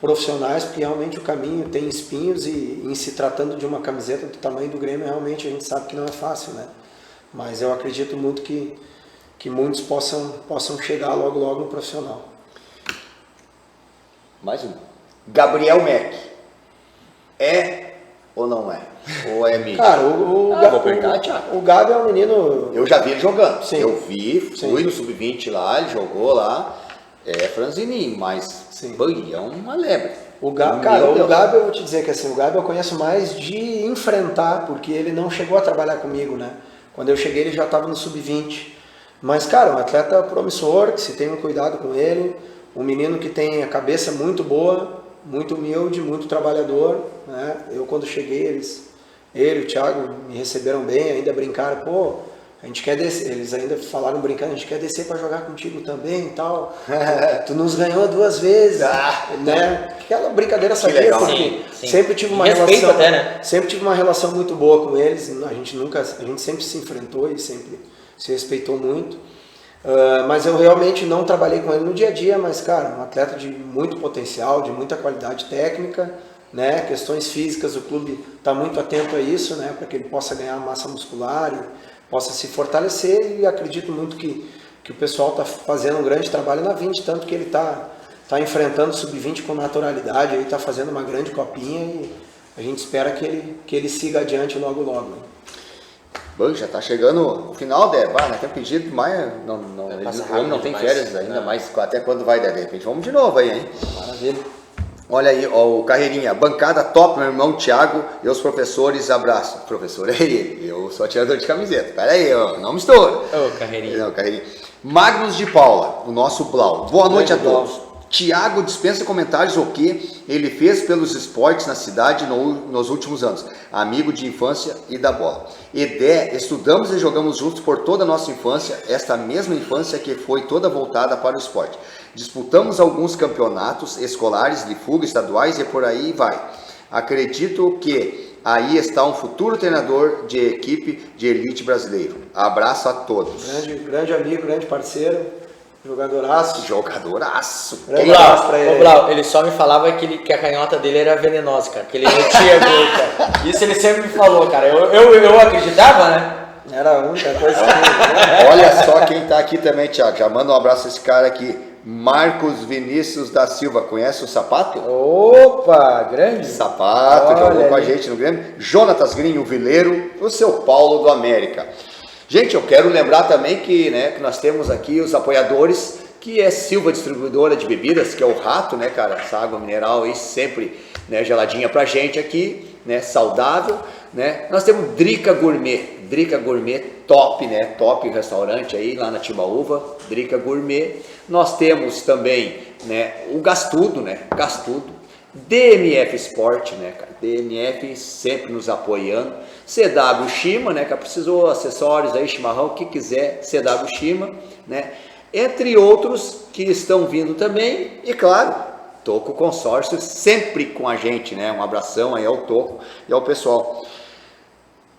profissionais, porque realmente o caminho tem espinhos, e em se tratando de uma camiseta do tamanho do Grêmio, realmente a gente sabe que não é fácil, né? Mas eu acredito muito que muitos possam chegar logo no profissional. Mais um. Gabriel Mack. É ou não é? Ou é mídia? Cara, o Gabi é um menino... Eu já vi ele jogando. Sim. Eu fui no Sub-20 lá, ele jogou lá. É franzininho, mas é uma lebre. O Gabi, eu vou te dizer que assim, o Gabi eu conheço mais de enfrentar, porque ele não chegou a trabalhar comigo, né? Quando eu cheguei ele já estava no Sub-20. Mas, cara, um atleta promissor, que se tem um cuidado com ele, um menino que tem a cabeça muito boa, muito humilde, muito trabalhador, né? Eu quando cheguei, ele e o Thiago me receberam bem, ainda brincaram, pô, a gente quer descer, eles ainda falaram brincando, a gente quer descer para jogar contigo também e tal. Tu nos ganhou 2 vezes, né? Aquela brincadeira sadia, porque sempre tive uma relação, até, né? Sempre tive uma relação muito boa com eles. A gente sempre se enfrentou e sempre se respeitou muito. Mas eu realmente não trabalhei com ele no dia a dia, mas, cara, um atleta de muito potencial, de muita qualidade técnica, né? Questões físicas, o clube está muito atento a isso, né? Para que ele possa ganhar massa muscular e possa se fortalecer, e acredito muito que o pessoal está fazendo um grande trabalho na 20, tanto que ele está enfrentando o Sub-20 com naturalidade, está fazendo uma grande copinha, e a gente espera que ele siga adiante logo. Bom, já está chegando o final, Dé. Nós temos pedido, mas o homem não tem férias ainda, mas até quando vai, Dé? De repente vamos de novo aí, hein? Maravilha. Olha aí, ó, o Carreirinha, bancada top, meu irmão Thiago e os professores, abraço. Professor é ele, eu sou atirador de camiseta, pera aí, ó, não mistura. Ô, Carreirinha. Não, Carreirinha. Magnus de Paula, o nosso Blau. Boa noite a Grande Blau. todos. Tiago dispensa comentários o que ele fez pelos esportes na cidade nos últimos anos. Amigo de infância e da bola. Edé, estudamos e jogamos juntos por toda a nossa infância, esta mesma infância que foi toda voltada para o esporte. Disputamos alguns campeonatos escolares de fuga, estaduais e por aí vai. Acredito que aí está um futuro treinador de equipe de elite brasileiro. Abraço a todos. Grande amigo, grande parceiro, jogadoraço. Jogadoraço. Grande Quem- abraço pra ele. Ô, Blau, ele só me falava que a canhota dele era venenosa, cara, que ele metia gol, cara. Isso ele sempre me falou, cara. Eu acreditava, né? Era a única coisa que... Olha só quem tá aqui também, Thiago. Já manda um abraço a esse cara aqui. Marcos Vinícius da Silva. Conhece o Sapato? Opa, grande. Sapato, Olha jogou com a ali. gente no Grêmio. Jonatas Grinho, o Vileiro, o seu Paulo do América. Gente, eu quero lembrar também que, né, que nós temos aqui os apoiadores, que é Silva Distribuidora de Bebidas, que é o Rato, né, cara? Essa água mineral aí sempre, né, geladinha pra gente aqui, né, saudável, né? Nós temos Drica Gourmet top, né? Top restaurante aí lá na Timbaúva, Drica Gourmet. Nós temos também, né, o Gastudo, né? Gastudo. DMF Sport, né, cara? DMF sempre nos apoiando. CW Shima, né, que precisou acessórios aí, chimarrão, o que quiser, CW Shima, né? Entre outros que estão vindo também, e claro, Toco Consórcio sempre com a gente, né? Um abração aí ao Toco e ao pessoal.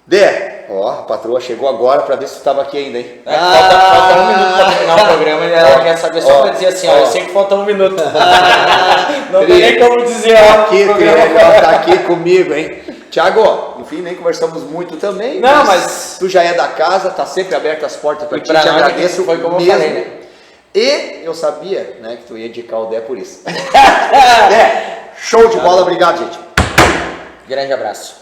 Dé, ó, a patroa chegou agora para ver se tu estava aqui ainda, hein? Falta um minuto pra terminar o programa e ela quer saber só pra dizer assim, ó, eu sei que falta um minuto. Não tem nem como dizer, ó, Aqui, o programa ela tá aqui comigo, hein? Tiago, enfim, nem conversamos muito também. Não, mas- tu já é da casa, tá sempre aberto as portas para E ti. pra Te nós agradeço foi como eu mesmo. falei, né? E eu sabia, né, que tu ia indicar o Dé por isso. Dé, show de bola, obrigado, gente. Grande abraço.